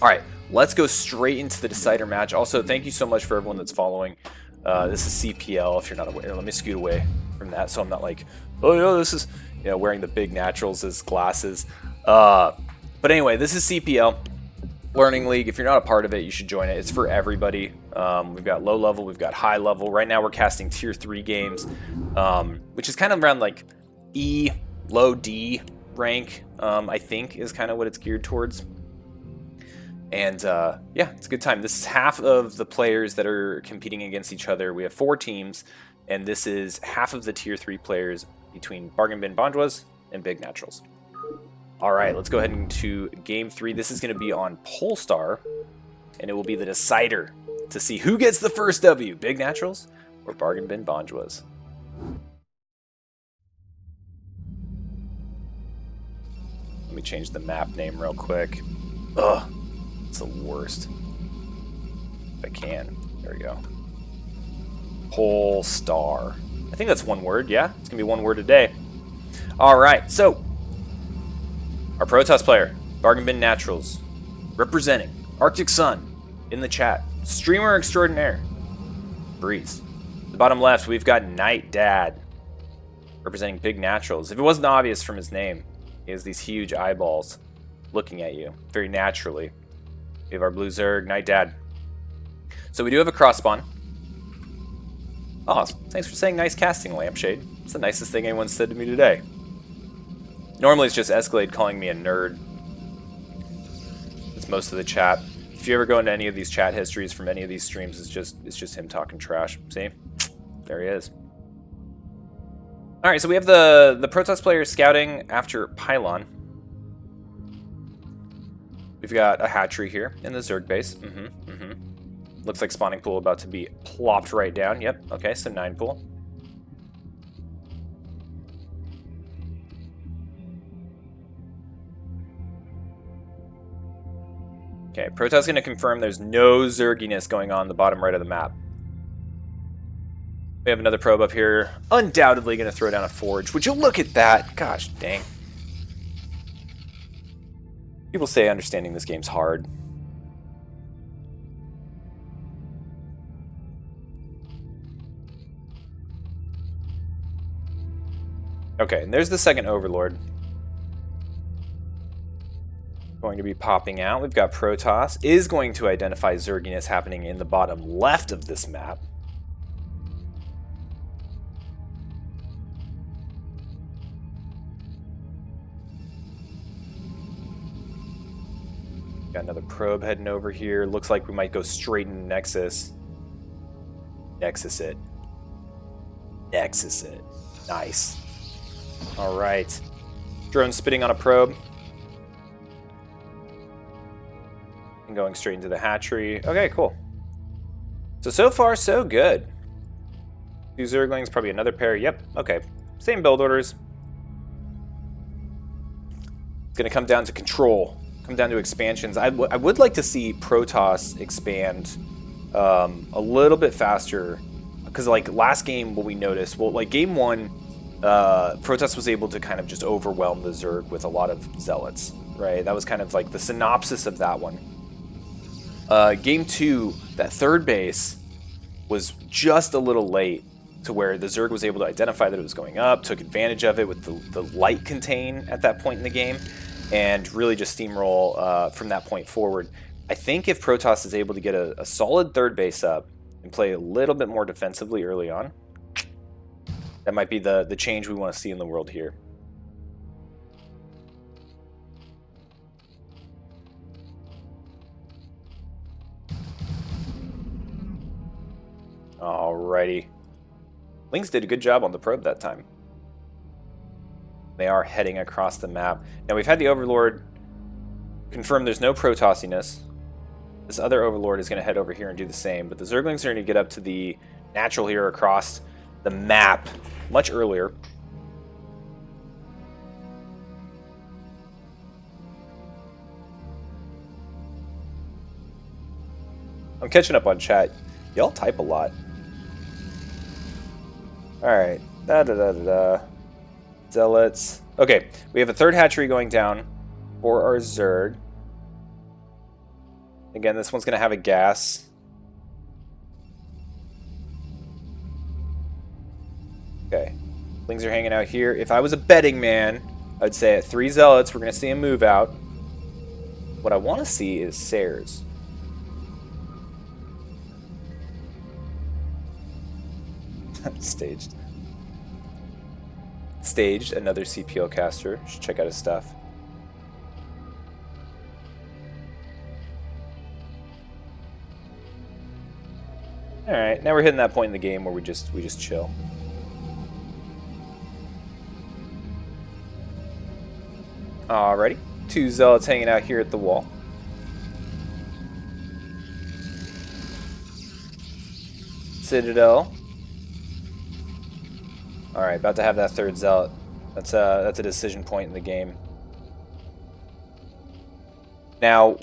Alright, let's go straight into the decider match. Also, thank you so much for everyone that's following. This is CPL, if you're not aware. Let me scoot away from that so I'm not like, oh yeah, this is, you know, wearing the big naturals as glasses. But anyway, this is CPL. Learning League. If you're not a part of it, you should join it. It's for everybody. We've got low level, we've got high level. Right now we're casting tier 3 games, which is kind of around like E, low D rank, I think is kind of what it's geared towards. And yeah, it's a good time. This is half of the players that are competing against each other. We have 4 teams, and this is half of the tier 3 players between Bargain Bin Bonjwas and Big Naturals. All right, let's go ahead into Game 3. This is going to be on Polestar, and it will be the decider to see who gets the first W, Big Naturals or Bargain Bin Bonjwas. Let me change the map name real quick. Ugh, it's the worst. If I can. There we go. Polestar. I think that's one word, yeah? It's going to be one word a day. All right, so our Protoss player, Bargain Bin Naturals, representing Arctic Sun in the chat. Streamer extraordinaire, Breeze. The bottom left, we've got Nightdad, representing Big Naturals. If it wasn't obvious from his name, he has these huge eyeballs looking at you very naturally. We have our blue Zerg, Nightdad. So we do have a cross spawn. Oh, thanks for saying nice casting, Lampshade. It's the nicest thing anyone said to me today. Normally it's just Escalade calling me a nerd. It's most of the chat. If you ever go into any of these chat histories from any of these streams, it's just him talking trash. See? There he is. Alright, so we have the Protoss player scouting after Pylon. We've got a hatchery here in the Zerg base. Looks like spawning pool about to be plopped right down. Yep, okay, so 9 pool. Okay, Protoss going to confirm there's no Zerginess going on the bottom right of the map. We have another probe up here. Undoubtedly going to throw down a forge. Would you look at that? Gosh, dang. People say understanding this game's hard. Okay, and there's the second Overlord. going to be popping out. We've got Protoss is going to identify Zerginess happening in the bottom left of this map. Got another probe heading over here. Looks like we might go straight into Nexus. Nexus it. Nexus it. Nice. All right. Drone spitting on a probe. And going straight into the hatchery. Okay, cool. So far, so good. Two Zerglings, probably another pair. Yep, okay. Same build orders. It's going to come down to control. Come down to expansions. I would like to see Protoss expand a little bit faster. Because, like, last game, what we noticed, well, like, game 1, Protoss was able to kind of just overwhelm the Zerg with a lot of Zealots, right? That was kind of, like, the synopsis of that one. Game 2, that third base was just a little late to where the Zerg was able to identify that it was going up, took advantage of it with the light contain at that point in the game, and really just steamroll from that point forward. I think if Protoss is able to get a solid third base up and play a little bit more defensively early on, that might be the change we want to see in the world here. Alrighty. Lynx did a good job on the probe that time. They are heading across the map. Now we've had the Overlord confirm there's no Protossiness. This other Overlord is going to head over here and do the same, but the Zerglings are going to get up to the natural here across the map much earlier. I'm catching up on chat. Y'all type a lot. Alright. Zealots. Okay, we have a third hatchery going down for our Zerg. Again, this one's going to have a gas. Okay. Things are hanging out here. If I was a betting man, I'd say at 3 Zealots, we're going to see him move out. What I want to see is Sayers. Staged, another CPL caster. Should check out his stuff. Alright, now we're hitting that point in the game where we just chill. Alrighty. 2 Zealots hanging out here at the wall. Citadel. Alright, about to have that third Zealot. That's a decision point in the game. Now,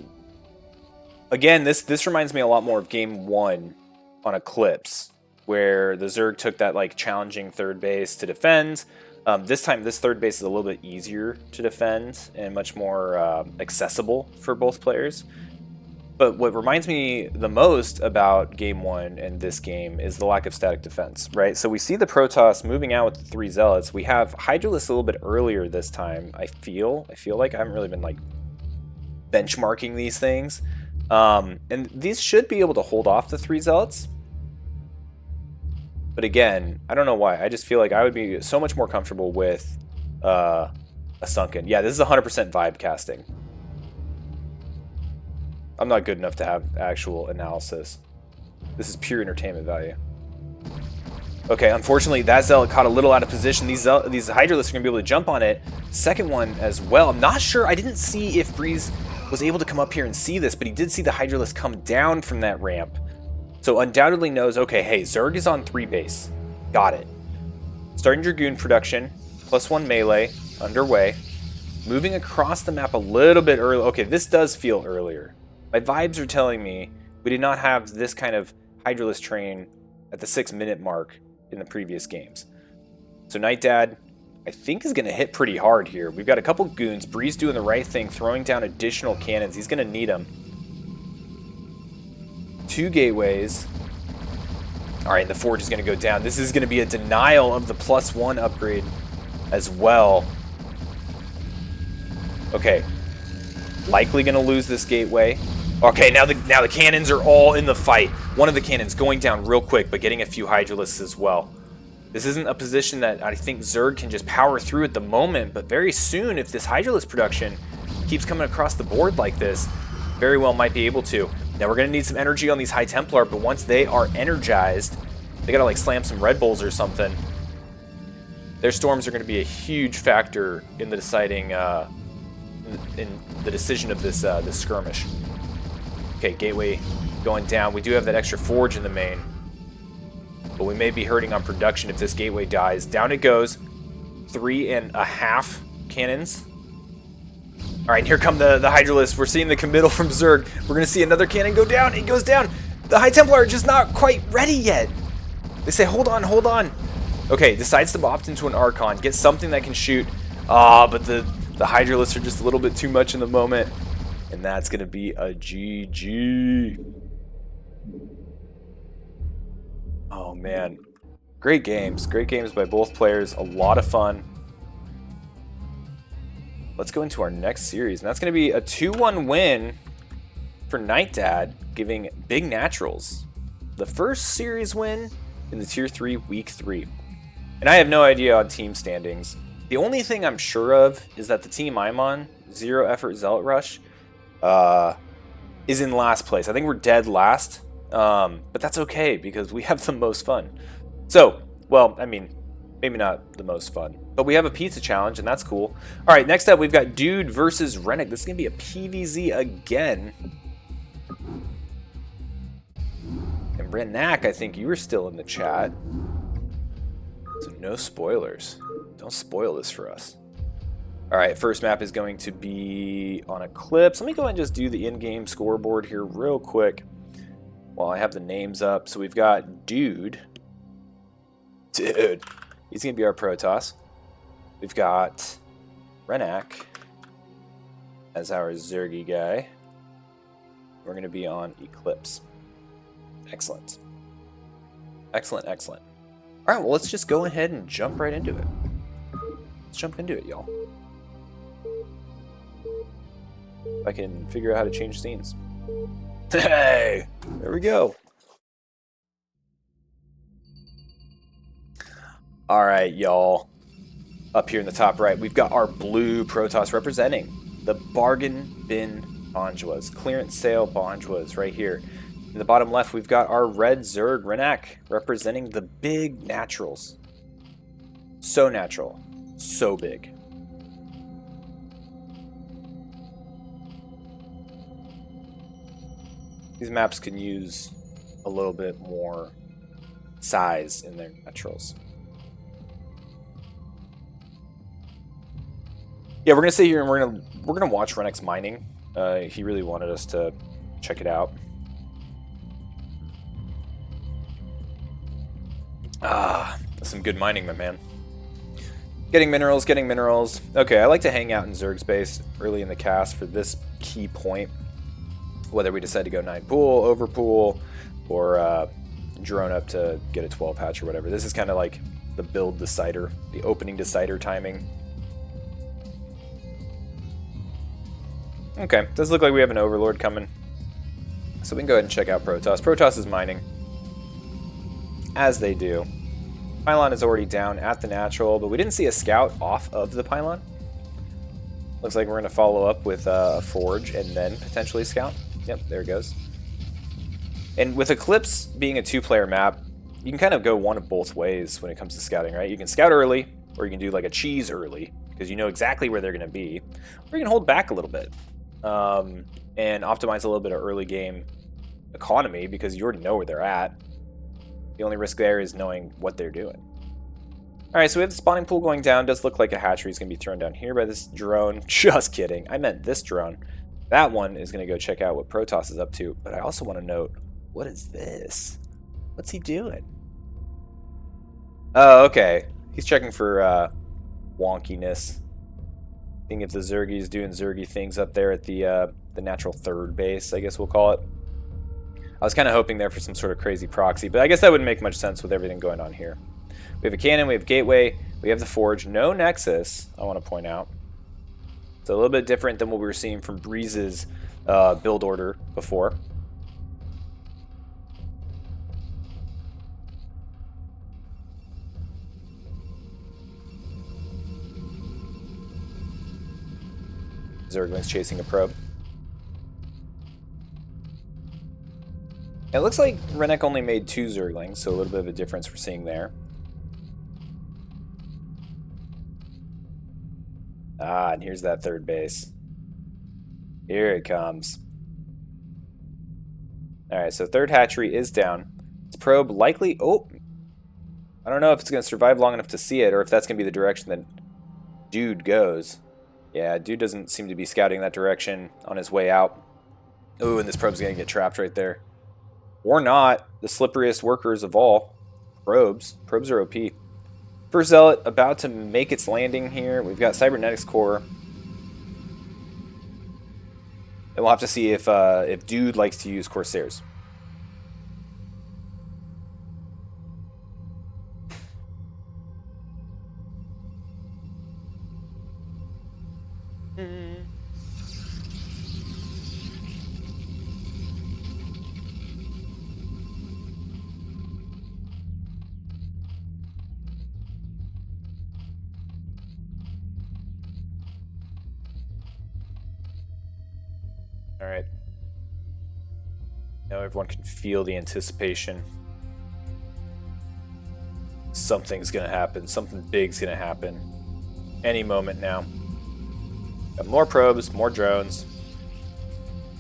again, this reminds me a lot more of Game 1 on Eclipse, where the Zerg took that like challenging third base to defend. This time, this third base is a little bit easier to defend and much more accessible for both players. But what reminds me the most about Game 1 and this game is the lack of static defense, right? So we see the Protoss moving out with the 3 Zealots. We have Hydralisk a little bit earlier this time, I feel like I haven't really been like benchmarking these things. And these should be able to hold off the 3 Zealots. But again, I don't know why. I just feel like I would be so much more comfortable with a Sunken. Yeah, this is 100% vibe casting. I'm not good enough to have actual analysis. This is pure entertainment value. Okay, unfortunately, that Zealot caught a little out of position. These Hydralisks are going to be able to jump on it. Second one as well. I'm not sure. I didn't see if Breeze was able to come up here and see this, but he did see the Hydralisk come down from that ramp. So undoubtedly knows, okay, hey, Zerg is on 3 base. Got it. Starting Dragoon production. +1 melee. Underway. Moving across the map a little bit early. Okay, this does feel earlier. My vibes are telling me we did not have this kind of Hydralisk train at the 6-minute mark in the previous games. So Nightdad, I think, is going to hit pretty hard here. We've got a couple goons. Breeze doing the right thing, throwing down additional cannons. He's going to need them. 2 gateways. All right, the Forge is going to go down. This is going to be a denial of the +1 upgrade as well. Okay. Likely going to lose this gateway. Okay, now the cannons are all in the fight. One of the cannons going down real quick, but getting a few Hydralisks as well. This isn't a position that I think Zerg can just power through at the moment, but very soon, if this Hydralisk production keeps coming across the board like this, very well might be able to. Now we're going to need some energy on these High Templar, but once they are energized, they got to like slam some Red Bulls or something. Their storms are going to be a huge factor in the deciding, in the decision of this this skirmish. Okay, gateway going down. We do have that extra forge in the main, but we may be hurting on production if this gateway dies. Down it goes. 3.5 cannons. All right, here come the Hydralisks. We're seeing the committal from Zerg. We're going to see another cannon go down. It goes down. The High Templar are just not quite ready yet. They say, hold on, hold on. Okay, decides to opt into an Archon. Get something that can shoot. But the Hydralisks are just a little bit too much in the moment. And that's going to be a GG. Oh, man. Great games. Great games by both players. A lot of fun. Let's go into our next series, and that's going to be a 2-1 win for Nightdad, giving Big Naturals the first series win in the Tier 3 Week 3. And I have no idea on team standings. The only thing I'm sure of is that the team I'm on, Zero Effort Zealot Rush, is in last place. I think we're dead last, but that's okay because we have the most fun. So, well, I mean, maybe not the most fun, but we have a pizza challenge, and that's cool. All right, next up, we've got Dude versus Rennac. This is going to be a PVZ again. And Rennac, I think you were still in the chat. So no spoilers. Don't spoil this for us. All right, first map is going to be on Eclipse. Let me go ahead and just do the in-game scoreboard here real quick while I have the names up. So we've got Dude. Dude. He's going to be our Protoss. We've got Rennac as our Zergy guy. We're going to be on Eclipse. Excellent. Excellent, excellent. All right, well, let's just go ahead and jump right into it. Let's jump into it, y'all. If I can figure out how to change scenes. Hey! There we go. All right, y'all. Up here in the top right, we've got our blue Protoss representing the Bargain Bin Bonjwas. Clearance sale Bonjwas right here. In the bottom left, we've got our red Zerg Rennac representing the Big Naturals. So natural. So big. These maps can use a little bit more size in their naturals. Yeah, we're gonna sit here and we're gonna watch Rennac's mining. He really wanted us to check it out. That's some good mining, my man. Getting minerals, getting minerals. Okay, I like to hang out in Zerg space early in the cast for this key point. Whether we decide to go 9 pool, over pool, or drone up to get a 12 hatch or whatever. This is kind of like the build decider, the opening decider timing. Okay, does look like we have an Overlord coming. So we can go ahead and check out Protoss. Protoss is mining. As they do. Pylon is already down at the natural, but we didn't see a scout off of the pylon. Looks like we're going to follow up with a forge and then potentially scout. Yep, there it goes. And with Eclipse being a 2-player map, you can kind of go one of both ways when it comes to scouting, right? You can scout early, or you can do like a cheese early, because you know exactly where they're going to be. Or you can hold back a little bit and optimize a little bit of early game economy, because you already know where they're at. The only risk there is knowing what they're doing. Alright, so we have the spawning pool going down. Does look like a hatchery is going to be thrown down here by this drone. Just kidding. I meant this drone. That one is going to go check out what Protoss is up to. But I also want to note, what is this? What's he doing? Oh, okay. He's checking for wonkiness. Seeing if the Zergy is doing Zergy things up there at the natural third base, I guess we'll call it. I was kind of hoping there for some sort of crazy proxy, but I guess that wouldn't make much sense with everything going on here. We have a cannon, we have gateway, we have the forge, no nexus, I want to point out. It's a little bit different than what we were seeing from Breeze's build order before. Zerglings chasing a probe. It looks like Rennac only made 2 Zerglings, so a little bit of a difference we're seeing there. Ah, and here's that third base. Here it comes. Alright, so third hatchery is down. This probe likely... Oh! I don't know if it's going to survive long enough to see it, or if that's going to be the direction that Dude goes. Yeah, Dude doesn't seem to be scouting that direction on his way out. Ooh, and this probe's going to get trapped right there. Or not. The slipperiest workers of all. Probes. Probes are OP. First Zealot about to make its landing here. We've got Cybernetics Core. And we'll have to see if Dude likes to use Corsairs. Alright. Now everyone can feel the anticipation. Something's gonna happen. Something big's gonna happen. Any moment now. Got more probes, more drones.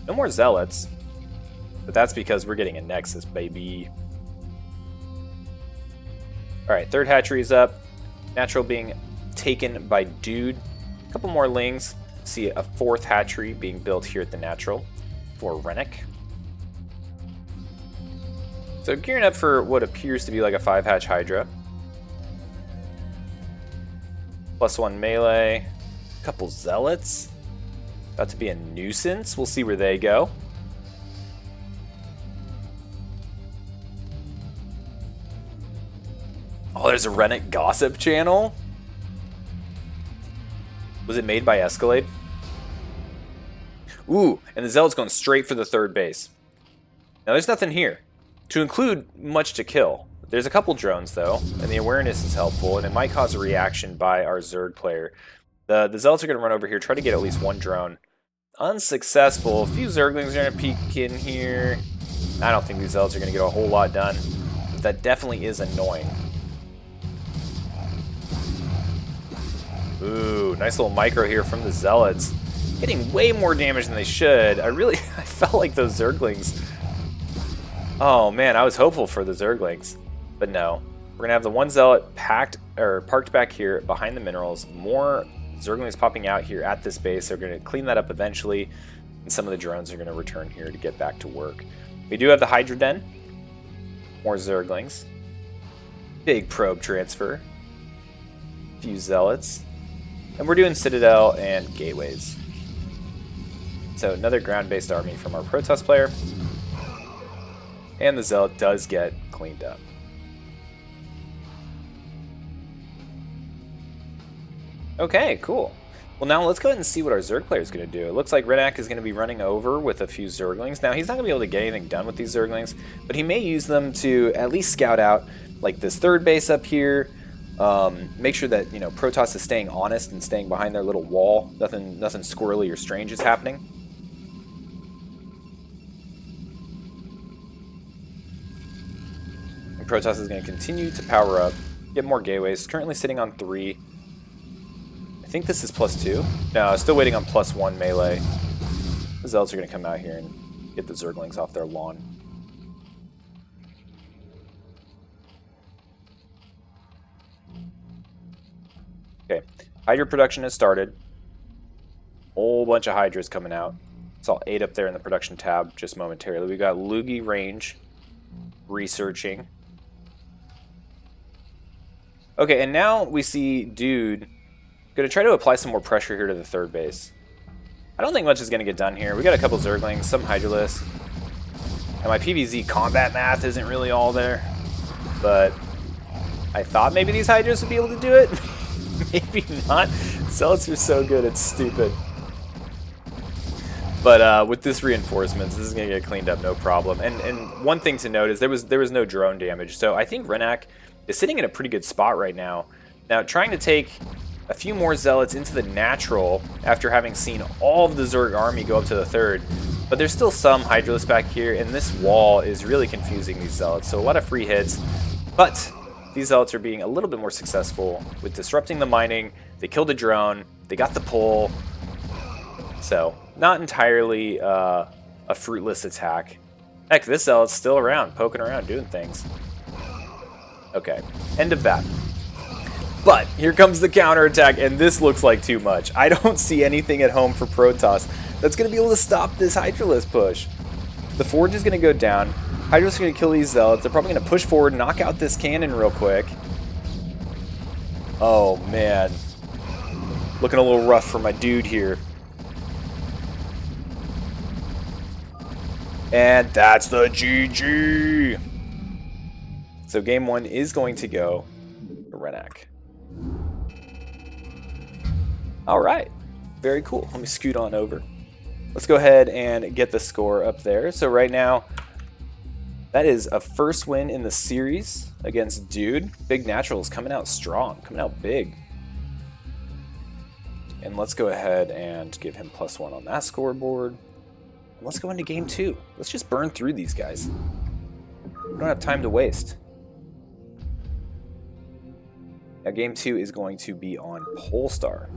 No more zealots. But that's because we're getting a Nexus, baby. Alright, third hatchery is up. Natural being taken by Dude. A couple more lings. See a fourth hatchery being built here at the Natural for Rennac. So gearing up for what appears to be like a 5-hatch Hydra. +1 melee. Couple zealots. About to be a nuisance. We'll see where they go. Oh, there's a Rennac gossip channel. Was it made by Escalade? Ooh, and the Zealot's going straight for the third base. Now there's nothing here to include much to kill. There's a couple drones though, and the awareness is helpful, and it might cause a reaction by our Zerg player. The Zealots are going to run over here, try to get at least one drone. Unsuccessful. A few Zerglings are going to peek in here. I don't think these Zealots are going to get a whole lot done, but that definitely is annoying. Ooh, nice little micro here from the Zealots. Getting way more damage than they should. I felt like those Zerglings. Oh man, I was hopeful for the Zerglings. But no. We're going to have the one Zealot parked back here behind the minerals. More Zerglings popping out here at this base. They're going to clean that up eventually. And some of the drones are going to return here to get back to work. We do have the Hydra Den. More Zerglings. Big probe transfer. A few Zealots. And we're doing Citadel and Gateways. So another ground-based army from our Protoss player. And the Zealot does get cleaned up. Okay, cool. Well, now let's go ahead and see what our Zerg player is going to do. It looks like Rennac is going to be running over with a few Zerglings. Now, he's not going to be able to get anything done with these Zerglings, but he may use them to at least scout out like this third base up here. Make sure that, you know, Protoss is staying honest and staying behind their little wall. Nothing squirrely or strange is happening. And Protoss is going to continue to power up, get more gateways. Currently sitting on 3. I think this is +2. No, still waiting on +1 melee. The Zealots are going to come out here and get the Zerglings off their lawn. Okay, Hydra production has started. Whole bunch of Hydras coming out. Saw 8 up there in the production tab just momentarily. We got Loogie range researching. Okay, and now we see Dude going to try to apply some more pressure here to the third base. I don't think much is going to get done here. We got a couple Zerglings, some Hydralisks. And my PvZ combat math isn't really all there. But I thought maybe these Hydras would be able to do it. Maybe not. Zealots are so good, it's stupid. But with this reinforcements, this is going to get cleaned up no problem. And one thing to note is there was no drone damage. So I think Rennac is sitting in a pretty good spot right now. Now, trying to take a few more Zealots into the natural after having seen all of the Zerg army go up to the third. But there's still some Hydralisks back here, and this wall is really confusing these Zealots. So a lot of free hits. But these Zealots are being a little bit more successful with disrupting the mining. They killed a drone. They got the pull. So not entirely a fruitless attack. Heck, this Zealot's still around, poking around, doing things. Okay, end of that. But here comes the counterattack, and this looks like too much. I don't see anything at home for Protoss that's going to be able to stop this Hydralisk push. The Forge is going to go down. Hydralisk are going to kill these Zealots. They're probably going to push forward, knock out this cannon real quick. Oh, man. Looking a little rough for my dude here. And that's the GG. So game one is going to go to Rennac. All right, very cool. Let me scoot on over. Let's go ahead and get the score up there. So right now, that is a first win in the series against Dude. Big Naturals coming out strong, coming out big. And let's go ahead and give him +1 on that scoreboard. Let's go into game two. Let's just burn through these guys. We don't have time to waste. Now game two is going to be on Polestar.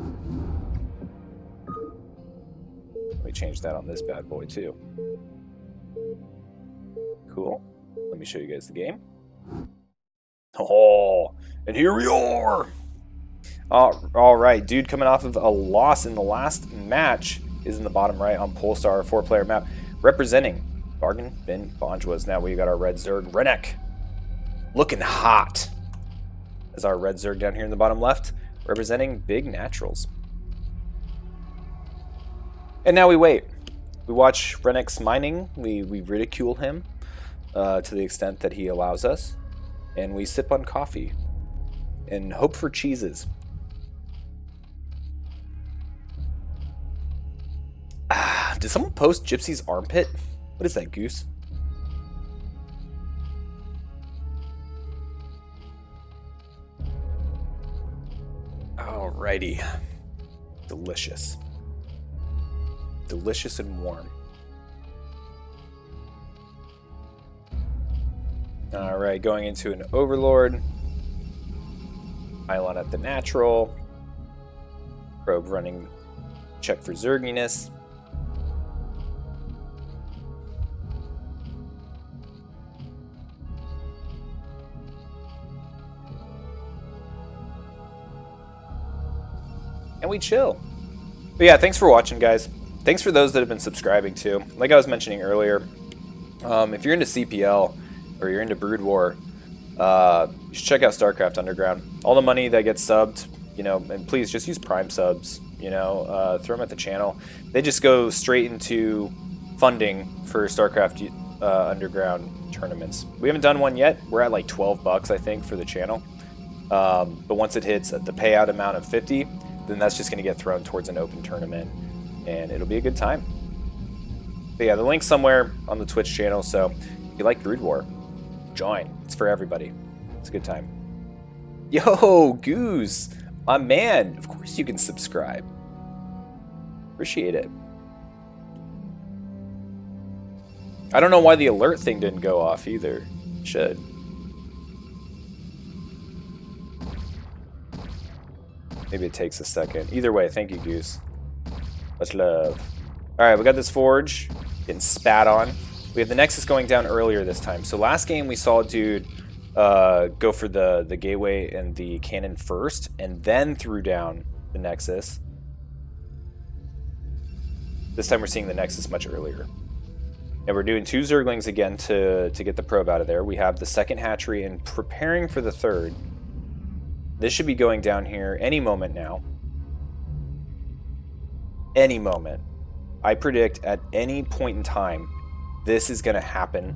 Let me change that on this bad boy too. Cool. Let me show you guys the game. Oh, and here we are. All right, Dude coming off of a loss in the last match is in the bottom right on Polestar, a 4-player map, representing Bargain Bin Bonjwas. Now we got our red Zerg, Rennac, looking hot. As our red Zerg down here in the bottom left, representing Big Naturals. And now we wait. We watch Rennac's mining, we ridicule him to the extent that he allows us, and we sip on coffee and hope for cheeses. Did someone post Gypsy's armpit? What is that, Goose? Alrighty. Delicious. Delicious and warm. Alright, going into an Overlord. Pylon at the natural. Probe running check for Zerginess. And we chill. But yeah, thanks for watching, guys. Thanks for those that have been subscribing too. Like I was mentioning earlier, if you're into CPL or you're into Brood War, you should check out Starcraft Underground. All the money that gets subbed, you know, and please just use Prime subs, you know, throw them at the channel. They just go straight into funding for Starcraft Underground tournaments. We haven't done one yet. We're at like $12, I think, for the channel. But once it hits the payout amount of 50, then that's just going to get thrown towards an open tournament, and it'll be a good time. But yeah, the link's somewhere on the Twitch channel, so if you like Brood War, join. It's for everybody. It's a good time. Yo, Goose, my man. Of course you can subscribe. Appreciate it. I don't know why the alert thing didn't go off either. It should. Maybe it takes a second. Either way, thank you, Goose. Much love. Alright, we got this Forge getting spat on. We have the Nexus going down earlier this time. So last game we saw Dude go for the gateway and the cannon first, and then threw down the Nexus. This time we're seeing the Nexus much earlier. And we're doing 2 Zerglings again to get the probe out of there. We have the second hatchery and preparing for the third. This should be going down here any moment now. Any moment. I predict at any point in time, this is going to happen.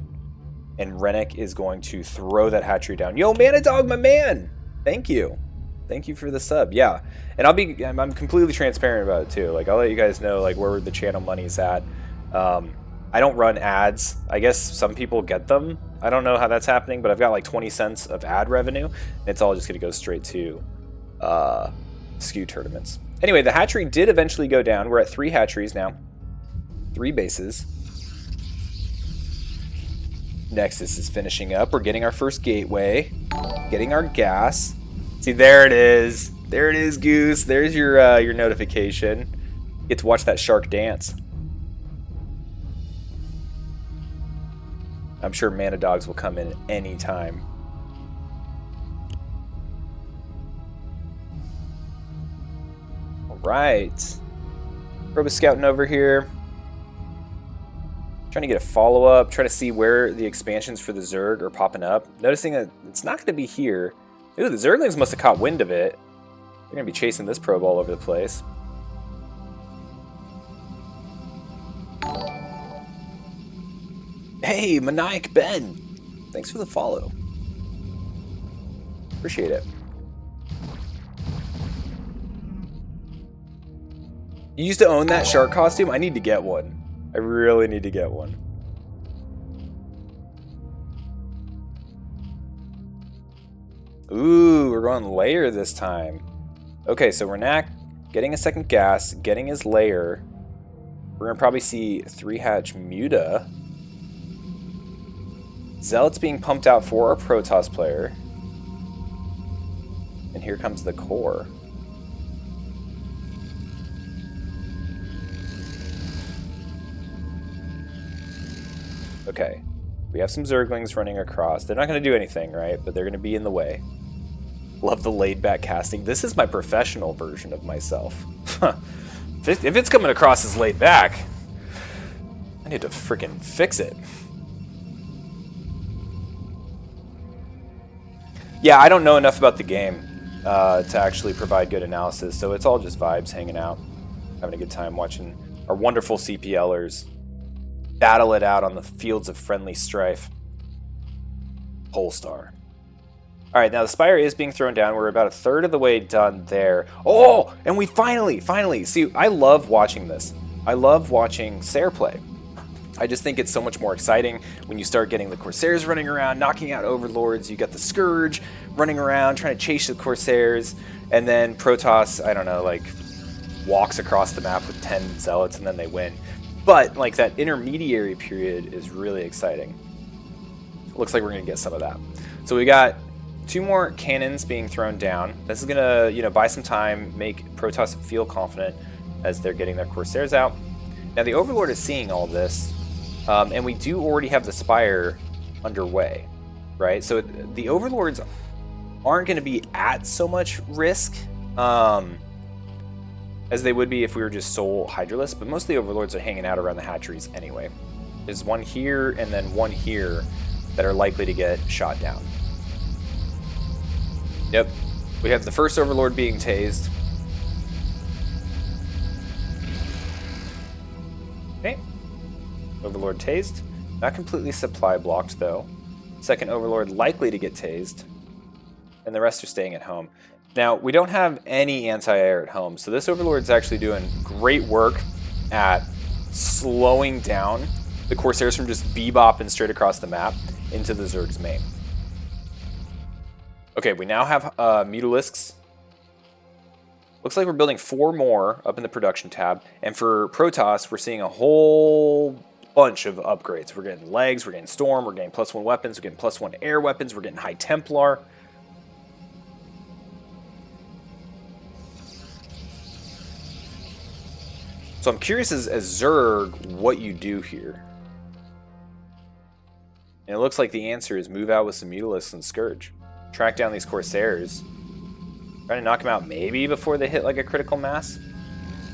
And Rennac is going to throw that hatchery down. Yo, Manadog, my man! Thank you. Thank you for the sub. Yeah, and I'm completely transparent about it too. Like I'll let you guys know like where the channel money's at. I don't run ads. I guess some people get them. I don't know how that's happening, but I've got like 20 cents of ad revenue. And it's all just going to go straight to SKU tournaments. Anyway, the hatchery did eventually go down. We're at 3 hatcheries now. 3 bases. Nexus is finishing up. We're getting our first gateway. Getting our gas. See, there it is. There it is, Goose. There's your notification. You get to watch that shark dance. I'm sure Mana Dogs will come in at any time. All right. Robo scouting over here. Trying to get a follow-up. Trying to see where the expansions for the Zerg are popping up. Noticing that it's not going to be here. Ooh, the Zerglings must have caught wind of it. They're going to be chasing this probe all over the place. Hey, Maniac Ben! Thanks for the follow. Appreciate it. You used to own that shark costume? I need to get one. I really need to get one. Ooh, we're going layer this time. Okay, so Rennac getting a second gas, getting his layer. We're going to probably see 3-hatch Muta. Zealot's being pumped out for our Protoss player. And here comes the core. Okay, we have some Zerglings running across. They're not going to do anything, right? But they're going to be in the way. Love the laid-back casting. This is my professional version of myself. If it's coming across as laid-back, I need to freaking fix it. Yeah, I don't know enough about the game to actually provide good analysis, so it's all just vibes, hanging out, having a good time watching our wonderful CPLers battle it out on the fields of friendly strife. Polestar. All right, now the Spire is being thrown down. We're about 1/3 of the way done there. Oh, and we finally, see, I love watching this. I love watching Sair play. I just think it's so much more exciting when you start getting the Corsairs running around, knocking out Overlords. You got the Scourge running around, trying to chase the Corsairs, and then Protoss, I don't know, like, walks across the map with 10 Zealots, and then they win. But, like, that intermediary period is really exciting. Looks like we're going to get some of that. So we got 2 more cannons being thrown down. This is going to, buy some time, make Protoss feel confident as they're getting their Corsairs out. Now, the Overlord is seeing all this, and we do already have the Spire underway, right? So the Overlords aren't going to be at so much risk as they would be if we were just sole Hydralisk, but most of the Overlords are hanging out around the hatcheries anyway. There's one here and then one here that are likely to get shot down. Yep, we have the first Overlord being tased. Okay, Overlord tased. Not completely supply blocked though. Second Overlord likely to get tased. And the rest are staying at home. Now, we don't have any anti-air at home, so this Overlord's actually doing great work at slowing down the Corsairs from just bebopping straight across the map into the Zerg's main. Okay, we now have Mutalisks. Looks like we're building 4 more up in the production tab. And for Protoss, we're seeing a whole bunch of upgrades. We're getting legs, we're getting storm, we're getting +1 weapons, we're getting +1 air weapons, we're getting high Templar. So I'm curious as Zerg what you do here. And it looks like the answer is move out with some Mutalisks and Scourge. Track down these Corsairs. Trying to knock them out maybe before they hit like a critical mass.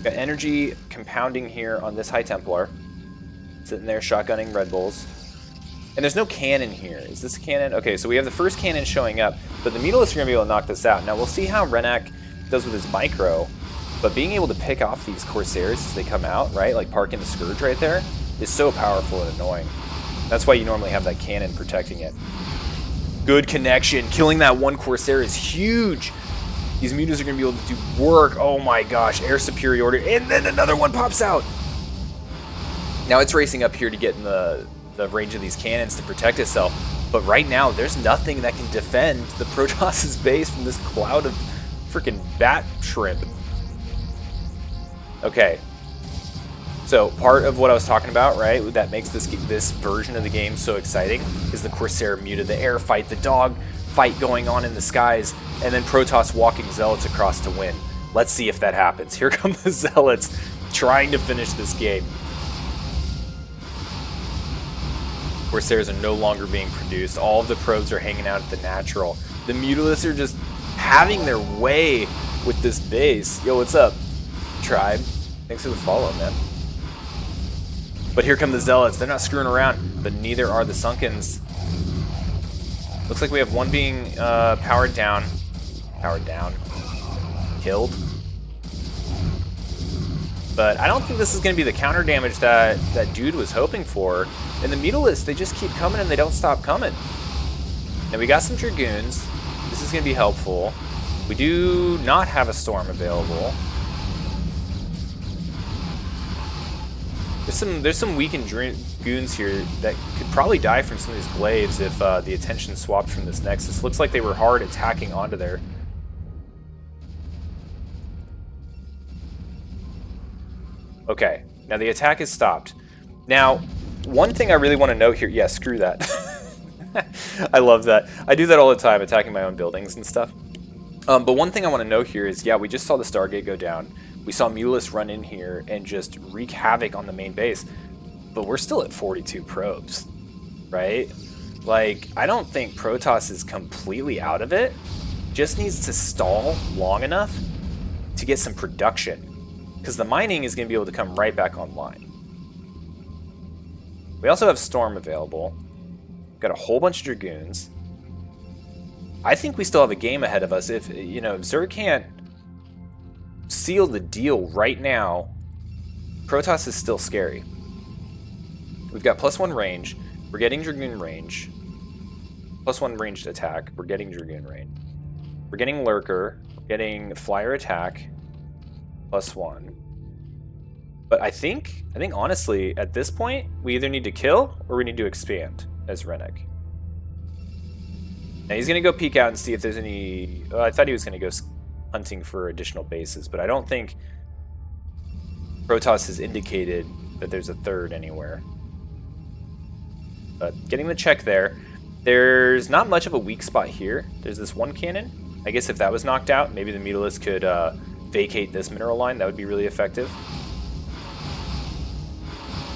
Got energy compounding here on this High Templar. Sitting there shotgunning Red Bulls. And there's no cannon here. Is this a cannon? Okay, so we have the first cannon showing up, but the Mutalisks are going to be able to knock this out. Now we'll see how Rennac does with his micro, but being able to pick off these Corsairs as they come out, right, like parking the Scourge right there, is so powerful and annoying. That's why you normally have that cannon protecting it. Good connection. Killing that one Corsair is huge. These mutas are going to be able to do work. Oh my gosh, air superiority. And then another one pops out. Now it's racing up here to get in the range of these cannons to protect itself. But right now, there's nothing that can defend the Protoss's base from this cloud of freaking bat shrimp. Okay. So part of what I was talking about, right, that makes this version of the game so exciting is the Corsair Muta, the air fight, the dog fight going on in the skies, and then Protoss walking Zealots across to win. Let's see if that happens. Here come the Zealots trying to finish this game. Corsairs are no longer being produced. All of the probes are hanging out at the natural. The Mutalisks are just having their way with this base. Yo, what's up, tribe? Thanks for the follow, man. But here come the Zealots. They're not screwing around, but neither are the Sunkens. Looks like we have one being powered down. Killed. But I don't think this is going to be the counter damage that dude was hoping for. And the Mutalisks, they just keep coming and they don't stop coming. Now we got some Dragoons. This is going to be helpful. We do not have a Storm available. There's some weakened Dragoons here that could probably die from some of these glaives if the attention swapped from this Nexus. Looks like they were hard attacking onto there. Okay, now the attack is stopped. Now, one thing I really want to note here, yeah, screw that. I love that. I do that all the time, attacking my own buildings and stuff. But one thing I want to note here is, yeah, we just saw the Stargate go down. We saw Mutalisks run in here and just wreak havoc on the main base. But we're still at 42 probes, right? Like, I don't think Protoss is completely out of it. Just needs to stall long enough to get some production. Because the mining is going to be able to come right back online. We also have Storm available. We've got a whole bunch of Dragoons. I think we still have a game ahead of us. If, you know, if Zerg can't seal the deal right now, Protoss is still scary. We've got +1 range. We're getting Dragoon range. +1 ranged attack. We're getting Dragoon range. We're getting Lurker. We're getting Flyer attack. +1. But I think honestly, at this point, we either need to kill or we need to expand as Rennac. Now he's going to go peek out and see if there's any... I thought he was going to go hunting for additional bases, but I don't think Protoss has indicated that there's a third anywhere. But getting the check there. There's not much of a weak spot here. There's this one cannon. I guess if that was knocked out, maybe the Mutalisks could vacate this mineral line. That would be really effective.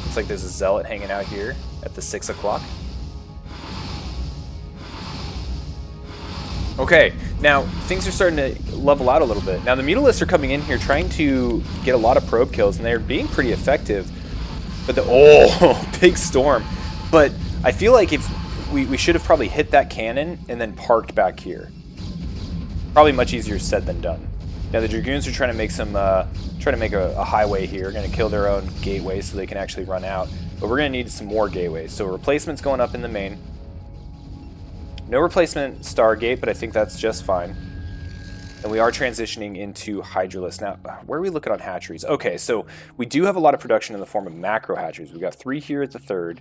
Looks like there's a Zealot hanging out here at the 6 o'clock. Okay, now things are starting to level out a little bit. Now the Mutalisks are coming in here trying to get a lot of probe kills, and they're being pretty effective. But big Storm. But I feel like if we should have probably hit that cannon and then parked back here. Probably much easier said than done. Now the Dragoons are trying to make a highway here. Going to kill their own gateway so they can actually run out. But we're going to need some more gateways. So replacements going up in the main. No replacement Stargate, but I think that's just fine. And we are transitioning into Hydralisk. Now, where are we looking on hatcheries? Okay, so we do have a lot of production in the form of macro hatcheries. We've got 3 here at the 3rd.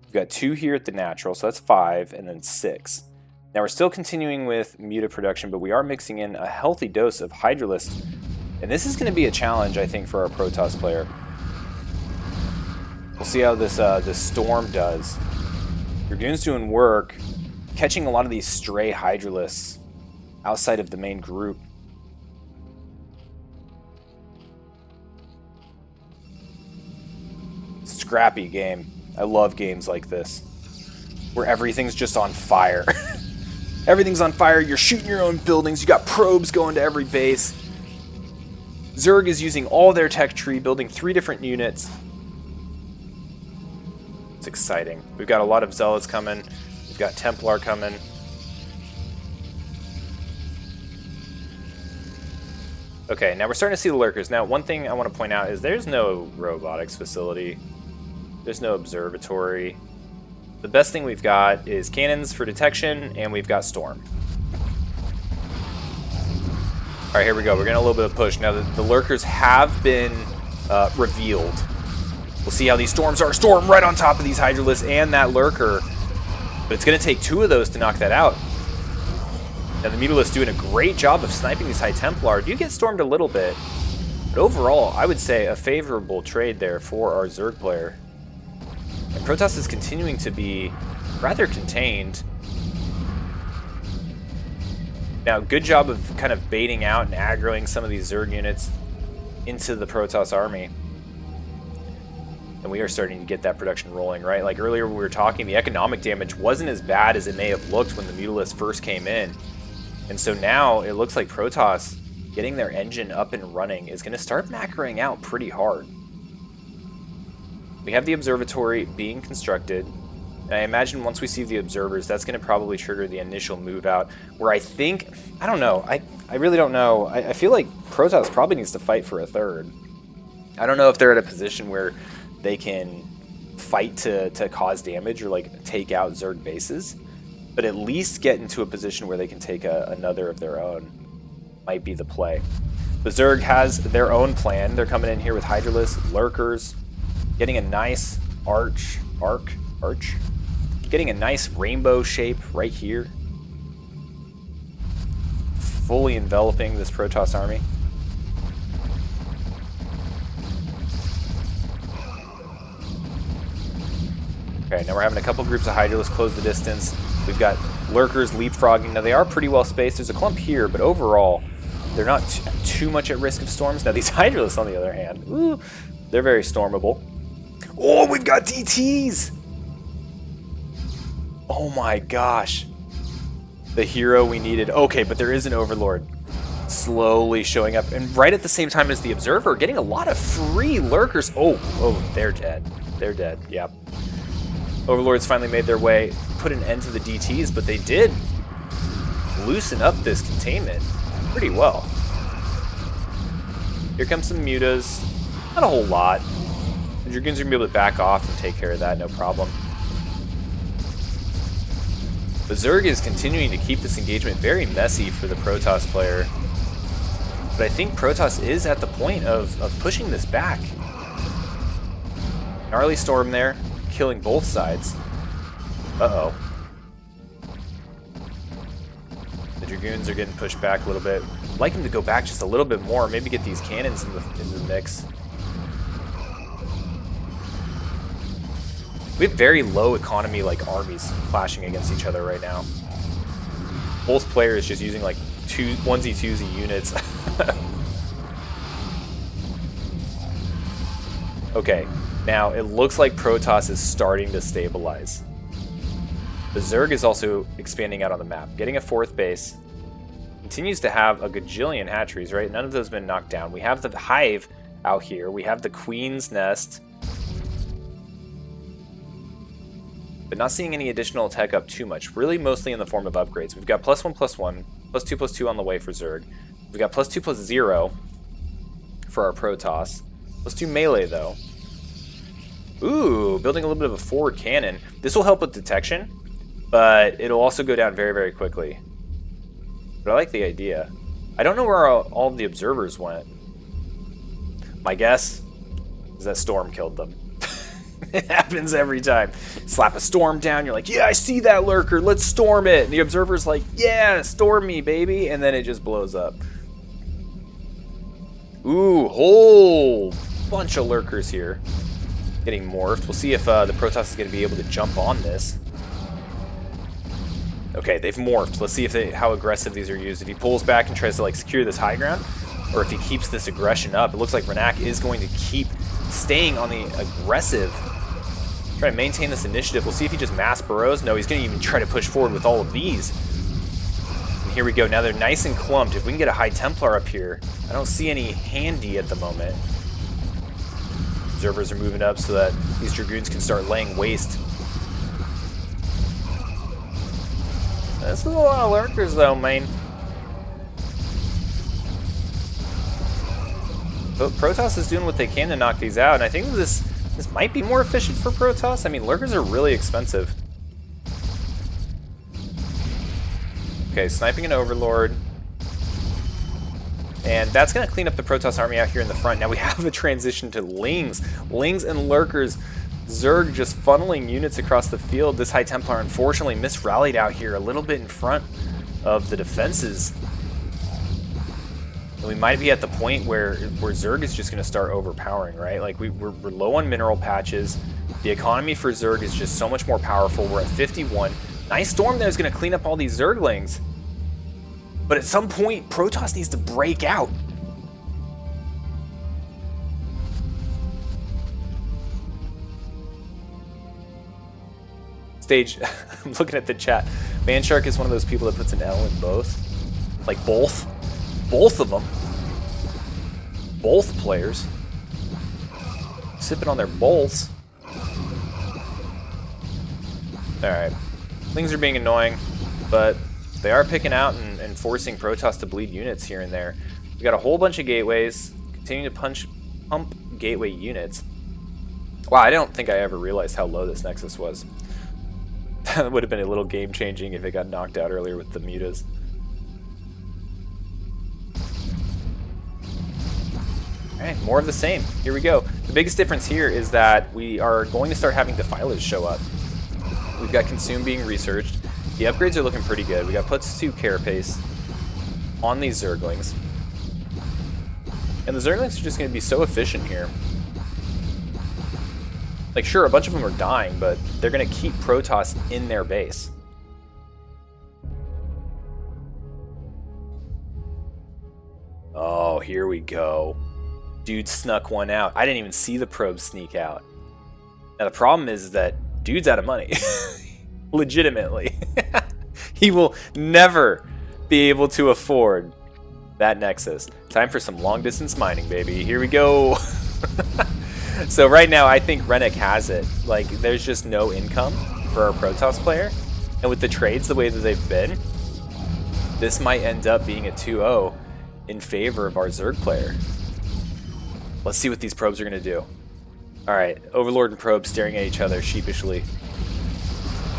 We've got 2 here at the natural, so that's 5, and then 6. Now we're still continuing with Muta production, but we are mixing in a healthy dose of Hydralisk. And this is going to be a challenge, I think, for our Protoss player. We'll see how this Storm does. Dragoon's doing work, catching a lot of these stray Hydralisks outside of the main group. Scrappy game. I love games like this, where everything's just on fire. Everything's on fire, you're shooting your own buildings, you got probes going to every base. Zerg is using all their tech tree, building 3 different units. It's exciting. We've got a lot of Zealots coming. We've got Templar coming. Okay, now we're starting to see the Lurkers. Now, one thing I want to point out is there's no robotics facility. There's no observatory. The best thing we've got is cannons for detection, and we've got Storm. All right, here we go. We're getting a little bit of push. Now, the lurkers have been revealed. We'll see how these storms are. Storm right on top of these Hydralisks and that lurker. But it's going to take 2 of those to knock that out. Now, the Mutalisks doing a great job of sniping these High Templar. Do get stormed a little bit. But overall, I would say a favorable trade there for our Zerg player. And Protoss is continuing to be rather contained. Now, good job of kind of baiting out and aggroing some of these Zerg units into the Protoss army. And we are starting to get that production rolling, right? Like earlier we were talking, the economic damage wasn't as bad as it may have looked when the Mutalisks first came in. And so now it looks like Protoss getting their engine up and running is going to start macroing out pretty hard. We have the observatory being constructed. And I imagine once we see the observers, that's going to probably trigger the initial move out. Where I think, I don't know, I really don't know. I feel like Protoss probably needs to fight for a third. I don't know if they're at a position where they can fight to cause damage or like take out Zerg bases, but at least get into a position where they can take another of their own might be the play. The Zerg has their own plan. They're coming in here with Hydralisks, lurkers, getting a nice arch. Getting a nice rainbow shape right here. Fully enveloping this Protoss army. Okay, now we're having a couple groups of Hydralisks close the distance. We've got lurkers leapfrogging. Now they are pretty well spaced. There's a clump here, but overall, they're not too much at risk of storms. Now these Hydralisks, on the other hand, ooh, they're very stormable. Oh, we've got DTs! Oh my gosh. The hero we needed. Okay, but there is an Overlord slowly showing up. And right at the same time as the Observer, getting a lot of free lurkers. Oh, they're dead. They're dead, yep. Overlords finally made their way, put an end to the DTs, but they did loosen up this containment pretty well. Here comes some mutas. Not a whole lot. The Dragoons are going to be able to back off and take care of that, no problem. But Zerg is continuing to keep this engagement very messy for the Protoss player. But I think Protoss is at the point of pushing this back. Gnarly storm there, killing both sides. Uh-oh. The Dragoons are getting pushed back a little bit. I'd like them to go back just a little bit more, maybe get these cannons in the mix. We have very low economy like armies clashing against each other right now. Both players just using like onesie twosie units. Okay, now it looks like Protoss is starting to stabilize. The Zerg is also expanding out on the map, getting a 4th base. Continues to have a gajillion hatcheries, right? None of those have been knocked down. We have the hive out here. We have the Queen's Nest. But not seeing any additional tech up too much, really mostly in the form of upgrades. We've got +1/+1, +2/+2 on the way for Zerg. We've got +2/+0 for our Protoss. +2 melee though. Ooh, building a little bit of a forward cannon. This will help with detection, but it'll also go down very, very quickly. But I like the idea. I don't know where all of the observers went. My guess is that Storm killed them. It happens every time. Slap a storm down, you're like, yeah, I see that lurker, let's storm it. And the observer's like, yeah, storm me, baby. And then it just blows up. Ooh, whole bunch of lurkers here. Getting morphed. We'll see if the Protoss is going to be able to jump on this. Okay, they've morphed. Let's see if how aggressive these are used. If he pulls back and tries to like secure this high ground, or if he keeps this aggression up. It looks like Rennac is going to keep staying on the aggressive, try to maintain this initiative. We'll see if he just mass burrows. No, he's going to even try to push forward with all of these. And here we go. Now they're nice and clumped. If we can get a High Templar up here, I don't see any handy at the moment. Observers are moving up so that these Dragoons can start laying waste. This is a lot of lurkers though, man. But Protoss is doing what they can to knock these out, and I think this might be more efficient for Protoss. I mean, lurkers are really expensive. Okay, sniping an Overlord. And that's going to clean up the Protoss army out here in the front. Now we have a transition to Lings. Lings and Lurkers. Zerg just funneling units across the field. This High Templar unfortunately misrallied out here a little bit in front of the defenses. And we might be at the point where Zerg is just going to start overpowering, right? Like we're low on mineral patches. The economy for Zerg is just so much more powerful. We're at 51. Nice Storm there is going to clean up all these Zerglings. But at some point, Protoss needs to break out. Stage, I'm looking at the chat. Manshark is one of those people that puts an L in both. Like both. Both of them. Both players. Sipping on their bowls. Alright. Things are being annoying, but they are picking out and forcing Protoss to bleed units here and there. We got a whole bunch of gateways. Continuing to pump gateway units. Wow, I don't think I ever realized how low this Nexus was. That would have been a little game-changing if it got knocked out earlier with the mutas. Alright, more of the same. Here we go. The biggest difference here is that we are going to start having defilers show up. We've got Consume being researched. The upgrades are looking pretty good. We got +2 carapace on these Zerglings. And the Zerglings are just going to be so efficient here. Like, sure, a bunch of them are dying, but they're going to keep Protoss in their base. Oh, here we go. Dude snuck one out. I didn't even see the probe sneak out. Now, the problem is that dude's out of money. Legitimately. He will never be able to afford that Nexus. Time for some long-distance mining, baby. Here we go. So right now, I think Rennac has it. Like, there's just no income for our Protoss player. And with the trades the way that they've been, this might end up being a 2-0 in favor of our Zerg player. Let's see what these probes are going to do. Alright, Overlord and Probe staring at each other sheepishly.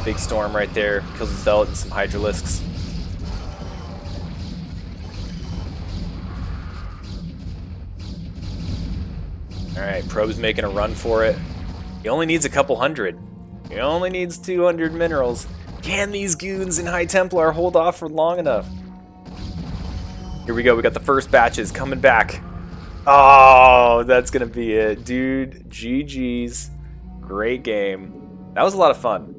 Big Storm right there. Kills a Zealot and some Hydralisks. Alright, Probe's making a run for it. He only needs a couple hundred. He only needs 200 minerals. Can these goons in High Templar hold off for long enough? Here we go, we got the first batches coming back. Oh, that's gonna be it. Dude, GG's. Great game. That was a lot of fun.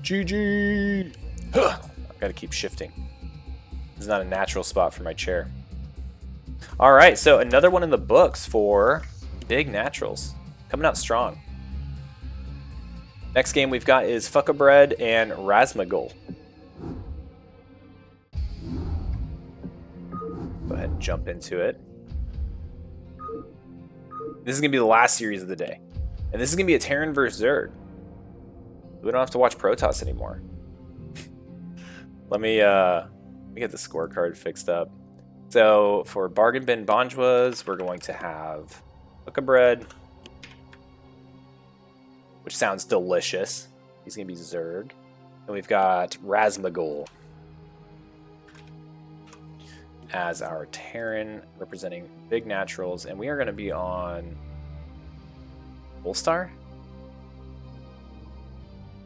GG! I've gotta keep shifting. This is not a natural spot for my chair. Alright, so another one in the books for Big Naturals. Coming out strong. Next game we've got is fkabread and Razmagul. Go ahead and jump into it. This is going to be the last series of the day. And this is going to be a Terran versus Zerg. We don't have to watch Protoss anymore. Let me get the scorecard fixed up. So for Bargain Bin Bonjwas, we're going to have fkabread, which sounds delicious. He's going to be Zerg. And we've got Razmagul as our Terran representing Big Naturals. And we are going to be on Polestar?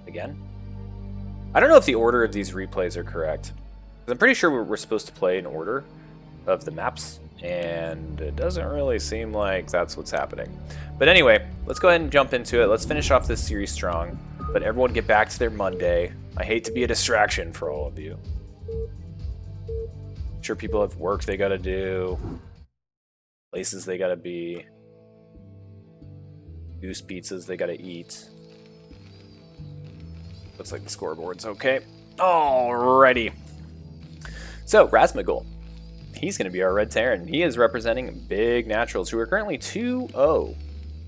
Again? I don't know if the order of these replays are correct. I'm pretty sure we're supposed to play in order of the maps, and it doesn't really seem like that's what's happening. But anyway, let's go ahead and jump into it. Let's finish off this series strong. Let everyone get back to their Monday. I hate to be a distraction for all of you. I'm sure people have work they gotta do, places they gotta be, goose pizzas they gotta eat. Looks like the scoreboard's okay. Alrighty. So, Razmagul. He's going to be our Red Terran. He is representing Big Naturals, who are currently 2-0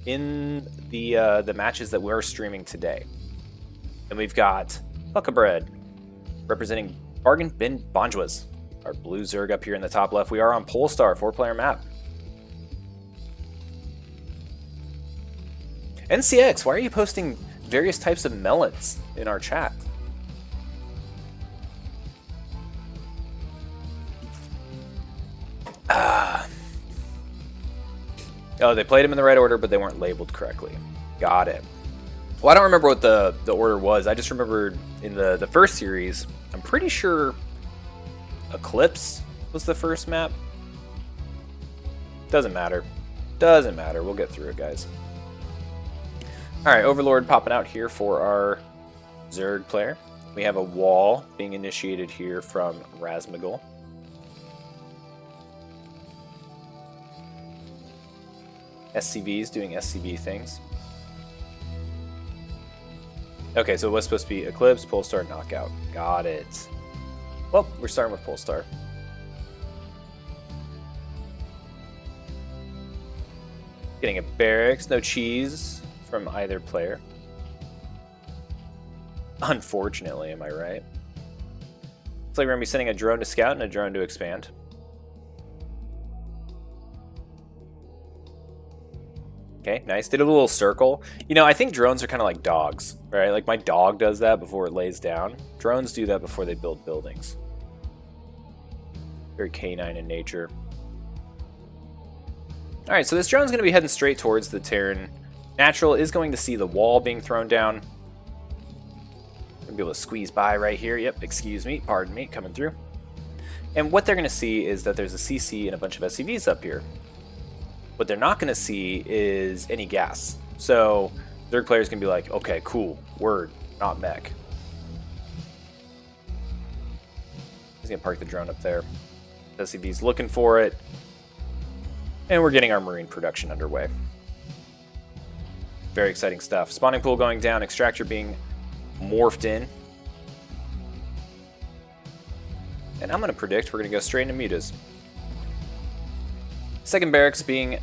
in the matches that we're streaming today. And we've got fkabread representing Bargain Bin Bonjwas, our blue Zerg up here in the top left. We are on Polestar, 4-player map. NCX, why are you posting various types of melons in our chat? Oh, they played them in the right order, but they weren't labeled correctly. Got it. Well, I don't remember what the order was. I just remembered in the first series, I'm pretty sure Eclipse was the first map. Doesn't matter. Doesn't matter. We'll get through it, guys. Alright, Overlord popping out here for our Zerg player. We have a wall being initiated here from Razmagul. SCVs doing SCV things. Okay, so it was supposed to be Eclipse, Polestar, Knockout. Got it. Well, we're starting with Polestar. Getting a barracks, no cheese from either player. Unfortunately, am I right? Looks like we're going to be sending a drone to scout and a drone to expand. Okay, nice. Did a little circle. You know, I think drones are kind of like dogs, right? Like my dog does that before it lays down. Drones do that before they build buildings. Very canine in nature. Alright, so this drone's going to be heading straight towards the Terran. Natural is going to see the wall being thrown down. Going to be able to squeeze by right here. Yep, excuse me, pardon me, coming through. And what they're going to see is that there's a CC and a bunch of SCVs up here. What they're not going to see is any gas. So, third player's going to be like, okay, cool, word, not mech. He's going to park the drone up there. SCV's looking for it. And we're getting our marine production underway. Very exciting stuff. Spawning pool going down, extractor being morphed in. And I'm going to predict we're going to go straight into mutas. Second barracks being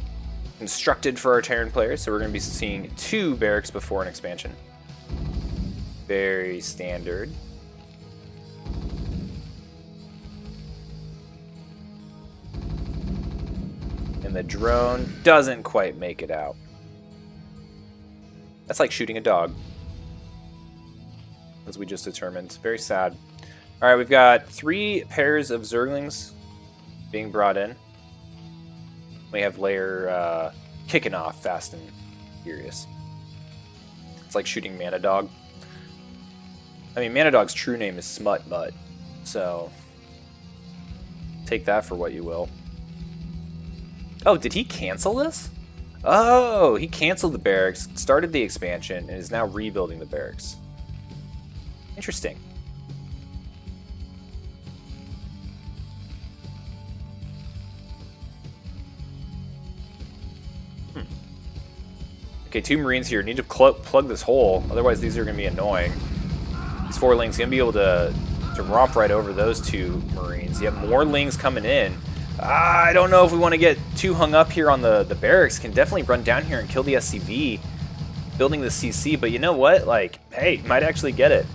constructed for our Terran players, so we're going to be seeing 2 barracks before an expansion. Very standard. And the drone doesn't quite make it out. That's like shooting a dog, as we just determined. Very sad. Alright, we've got 3 pairs of Zerglings being brought in. We have Lair kicking off fast and furious. It's like shooting Manadog. I mean, Manadog's true name is Smut Butt, so take that for what you will. Oh, did he cancel this? Oh, he canceled the barracks, started the expansion, and is now rebuilding the barracks. Interesting. Okay, 2 Marines here. Need to plug this hole, otherwise these are going to be annoying. These 4 Lings going to be able to romp right over those 2 Marines. You have more Lings coming in. I don't know if we want to get too hung up here on the barracks. Can definitely run down here and kill the SCV, building the CC, but you know what? Like, hey, might actually get it.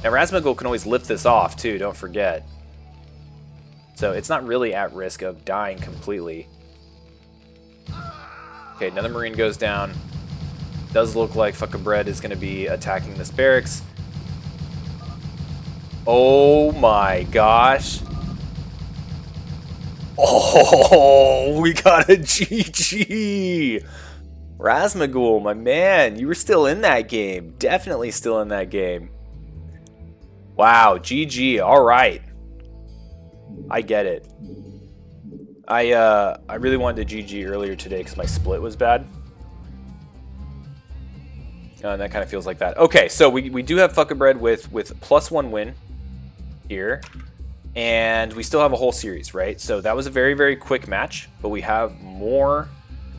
Now, Razmagul can always lift this off, too, don't forget. So it's not really at risk of dying completely. Okay, another Marine goes down. Does look like fkabread is going to be attacking this barracks. Oh my gosh. Oh, we got a GG. Razmagul, my man, you were still in that game. Definitely still in that game. Wow, GG. All right. I get it. I really wanted to GG earlier today because my split was bad. And that kind of feels like that. Okay, so we do have fkabread with +1 win here. And we still have a whole series, right? So that was a very, very quick match, but we have more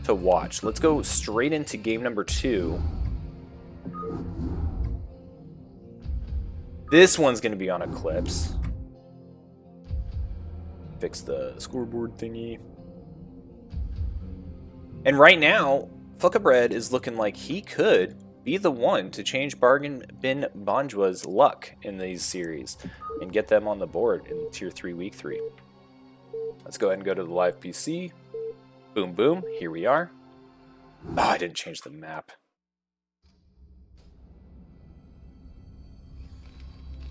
to watch. Let's go straight into game number 2. This one's going to be on Eclipse. Fix the scoreboard thingy. And right now, fkabread is looking like he could be the one to change Bargain Bin Bonjwas' luck in these series and get them on the board in Tier 3 Week 3. Let's go ahead and go to the live PC. Boom, boom. Here we are. Oh, I didn't change the map.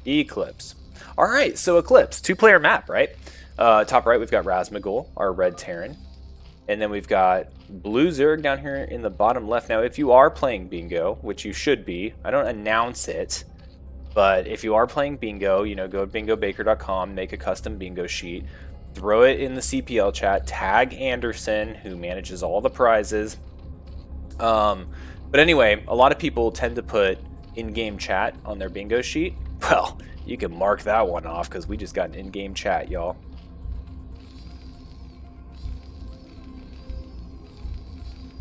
Eclipse. All right, so Eclipse, 2-player map, right? Top right, we've got Razmagul, our red Terran. And then we've got Blue Zerg down here in the bottom left. Now, if you are playing Bingo, which you should be, I don't announce it, but if you are playing Bingo, you know, go to bingobaker.com, make a custom Bingo sheet, throw it in the CPL chat, tag Anderson, who manages all the prizes. But anyway, a lot of people tend to put in-game chat on their Bingo sheet. Well, you can mark that one off because we just got an in-game chat, y'all.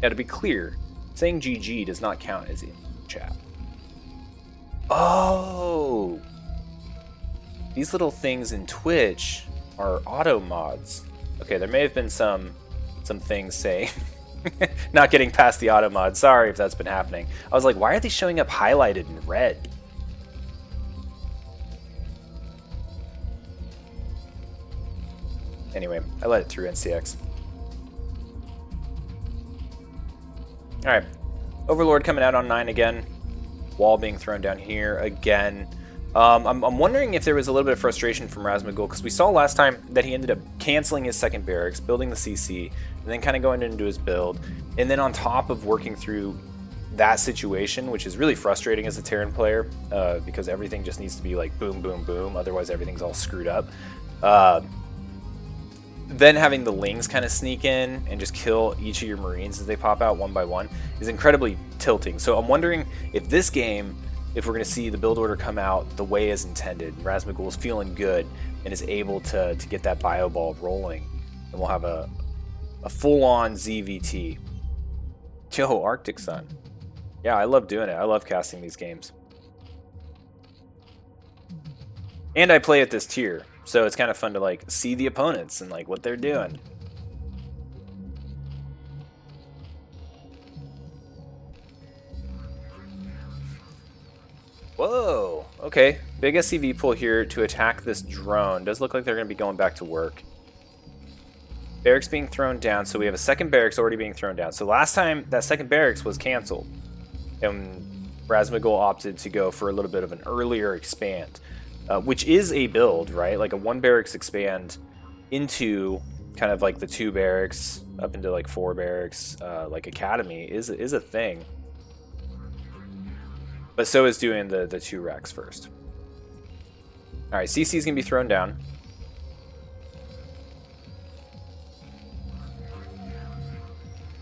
Now, to be clear, saying GG does not count as in chat. Oh! These little things in Twitch are auto mods. Okay, there may have been some things saying not getting past the auto mod. Sorry if that's been happening. I was like, why are they showing up highlighted in red? Anyway, I let it through NCX. Alright, Overlord coming out on 9 again. Wall being thrown down here again. I'm wondering if there was a little bit of frustration from Razmagul, because we saw last time that he ended up canceling his second barracks, building the CC, and then kind of going into his build. And then on top of working through that situation, which is really frustrating as a Terran player, because everything just needs to be like boom, boom, boom, otherwise everything's all screwed up. Then having the Lings kind of sneak in and just kill each of your Marines as they pop out one by one is incredibly tilting. So I'm wondering if this game, if we're going to see the build order come out the way as intended, Razmagul is feeling good and is able to get that bio ball rolling, and we'll have a full-on ZVT. Yo, Arctic Sun. Yeah, I love doing it. I love casting these games. And I play at this tier, so it's kind of fun to like see the opponents and like what they're doing. Whoa, okay. Big SCV pull here to attack this drone. Does look like they're going to be going back to work. Barracks being thrown down, so we have a second barracks already being thrown down. So last time, that second barracks was canceled, and Razmagul opted to go for a little bit of an earlier expand, which is a build, right? Like a 1 barracks expand into kind of like the 2 barracks, up into like 4 barracks, like Academy is a thing. But so is doing the 2 racks first. Alright, CC is going to be thrown down.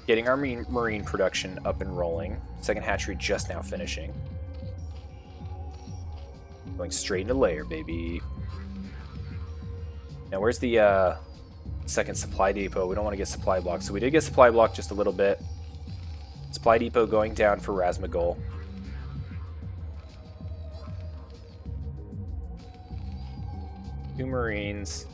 Getting our marine production up and rolling. Second hatchery just now finishing. Going straight into layer, baby. Now, where's the second supply depot? We don't want to get supply block. So we did get supply block just a little bit. Supply depot going down for Razmagul. Two Marines.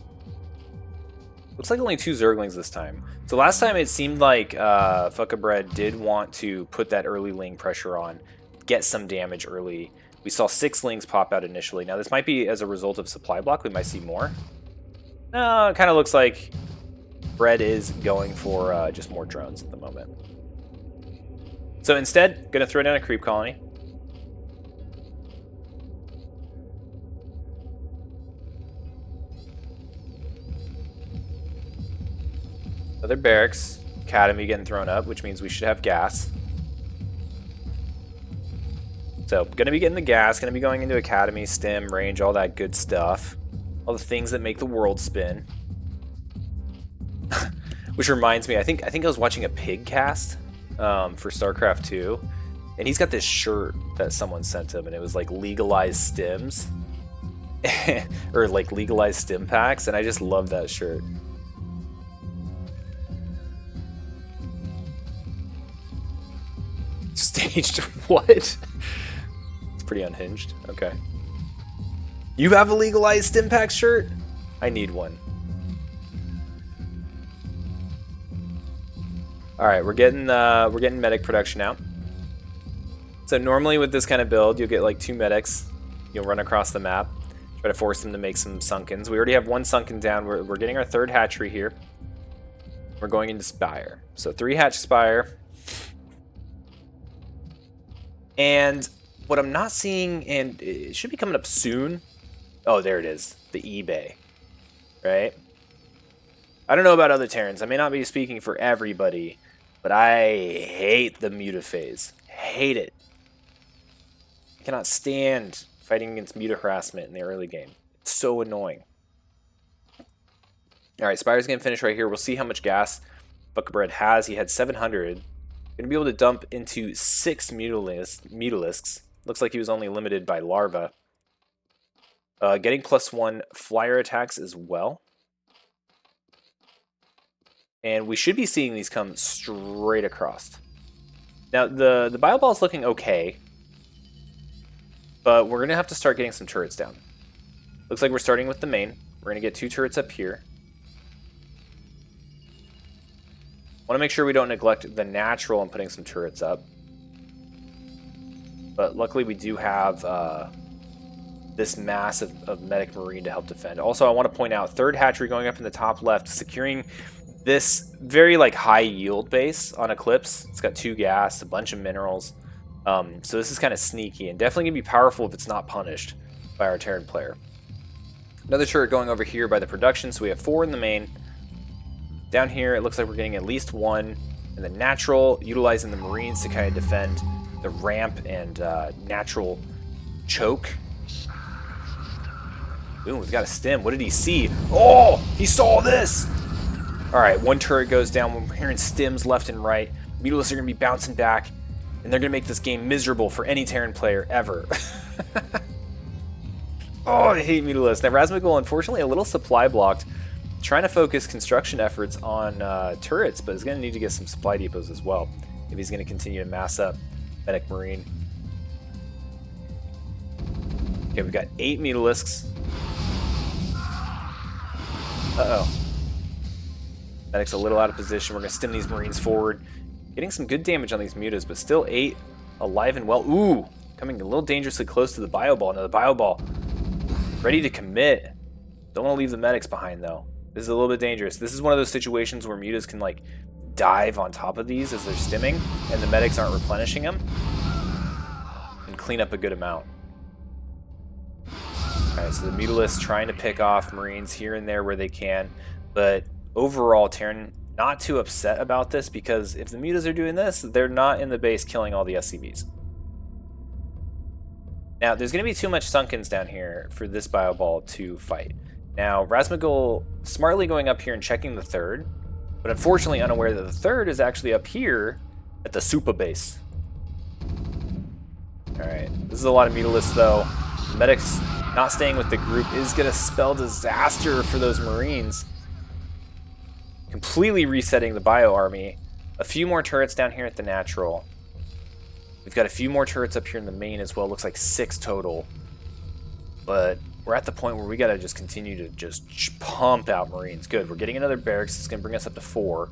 Looks like only 2 Zerglings this time. So last time it seemed like fkabread did want to put that early Ling pressure on, get some damage early. We saw 6 Lings pop out initially. Now this might be as a result of supply block. We might see more. No, it kind of looks like Bread is going for just more drones at the moment. So instead, going to throw down a creep colony. Other barracks, Academy getting thrown up, which means we should have gas. So, gonna be getting the gas, gonna be going into Academy, stim, range, all that good stuff. All the things that make the world spin. Which reminds me, I think I was watching a pig cast for Starcraft 2, and he's got this shirt that someone sent him, and it was like legalized stims. Or like legalized stim packs, and I just love that shirt. Staged what? It's pretty unhinged. Okay. You have a legalized Stimpack shirt? I need one. Alright, we're getting medic production out. So normally with this kind of build, you'll get like 2 medics. You'll run across the map. Try to force them to make some sunkens. We already have 1 sunken down. We're getting our 3rd hatchery here. We're going into Spire. So 3 hatch Spire. And what I'm not seeing, and it should be coming up soon. Oh, there it is. The eBay. Right? I don't know about other Terrans. I may not be speaking for everybody, but I hate the mutaphase. Hate it. I cannot stand fighting against muta harassment in the early game. It's so annoying. Alright, Spire's going to finish right here. We'll see how much gas fkabread has. He had 700. Going to be able to dump into 6 mutalisks. Looks like he was only limited by larva. Getting +1 flyer attacks as well. And we should be seeing these come straight across. Now, the bio ball is looking okay. But we're going to have to start getting some turrets down. Looks like we're starting with the main. We're going to get 2 turrets up here. Want to make sure we don't neglect the natural and putting some turrets up. But luckily we do have this mass of medic marine to help defend. Also, I want to point out, third hatchery going up in the top left, securing this very high yield base on Eclipse. It's got 2 gas, a bunch of minerals. So this is kind of sneaky and definitely going to be powerful if it's not punished by our Terran player. Another turret going over here by the production, so we have 4 in the main. Down here, it looks like we're getting at least 1 in the natural, utilizing the Marines to kind of defend the ramp and natural choke. Ooh, we've got a stim. What did he see? Oh, he saw this! Alright, 1 turret goes down. We're hearing stims left and right. Mutalisks are going to be bouncing back, and they're going to make this game miserable for any Terran player ever. Oh, I hate Mutalisks. Now, Razmagul, unfortunately, a little supply blocked. Trying to focus construction efforts on turrets, but is going to need to get some supply depots as well if he's going to continue to mass up medic marine. Okay, we've got 8 mutalisks. Uh-oh. Medic's a little out of position. We're going to stim these marines forward. Getting some good damage on these mutas, but still 8 alive and well. Ooh, coming a little dangerously close to the bio ball. Now the bio ball ready to commit. Don't want to leave the medics behind though. This is a little bit dangerous. This is one of those situations where mutas can dive on top of these as they're stimming, and the medics aren't replenishing them, and clean up a good amount. Alright, so the mutalisks trying to pick off marines here and there where they can, but overall, Terran not too upset about this, because if the mutas are doing this, they're not in the base killing all the SCVs. Now, there's going to be too much sunkens down here for this bio ball to fight. Now, Razmagul smartly going up here and checking the third, but unfortunately unaware that the third is actually up here at the super base. Alright, this is a lot of mutalisks though. The medics not staying with the group is going to spell disaster for those marines. Completely resetting the bio army. A few more turrets down here at the natural. We've got a few more turrets up here in the main as well. Looks like 6 total. But we're at the point where we got to just continue to just pump out marines. Good, we're getting another barracks. It's going to bring us up to 4.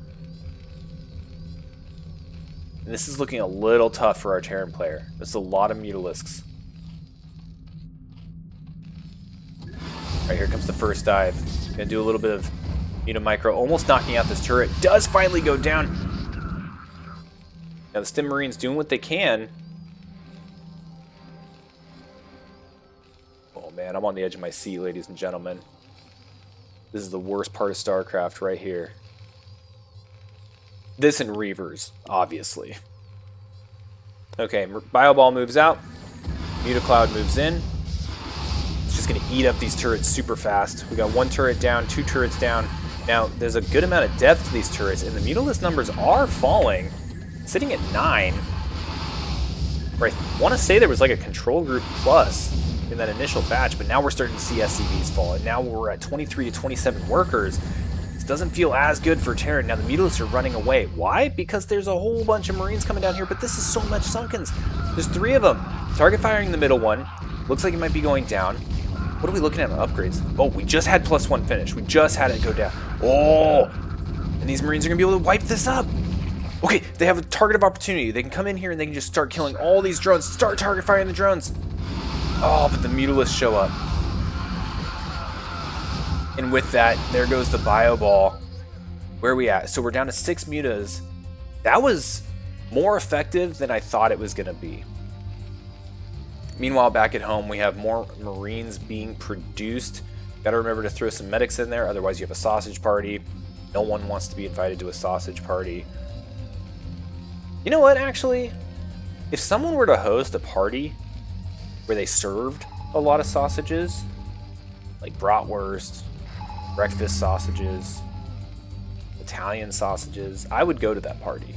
And this is looking a little tough for our Terran player. There's a lot of mutalisks. Right, here comes the first dive. Going to do a little bit of micro, almost knocking out this turret. Does finally go down. Now the stim marines doing what they can. Oh man, I'm on the edge of my seat, ladies and gentlemen. This is the worst part of Starcraft right here. This and Reavers, obviously. Okay, bio ball moves out. Mutacloud moves in. It's just going to eat up these turrets super fast. We got 1 turret down, 2 turrets down. Now, there's a good amount of depth to these turrets, and the mutalisk numbers are falling. Sitting at 9. Where I want to say there was a control group plus in that initial batch, but now we're starting to see SCVs fall, and now we're at 23 to 27 workers. This doesn't feel as good for Terran. Now the mutalisks are running away. Why? Because there's a whole bunch of marines coming down here, but this is so much sunkens. There's 3 of them. Target firing the middle one. Looks like it might be going down. What are we looking at on upgrades? Oh, we just had +1 finish. We just had it go down. Oh! And these marines are going to be able to wipe this up. Okay, they have a target of opportunity. They can come in here and they can just start killing all these drones. Start target firing the drones. Oh, but the mutalisks show up. And with that, there goes the bio ball. Where are we at? So we're down to 6 mutas. That was more effective than I thought it was going to be. Meanwhile, back at home, we have more marines being produced. Got to remember to throw some medics in there, otherwise you have a sausage party. No one wants to be invited to a sausage party. You know what, actually? If someone were to host a party where they served a lot of sausages, like bratwurst, breakfast sausages, Italian sausages, I would go to that party.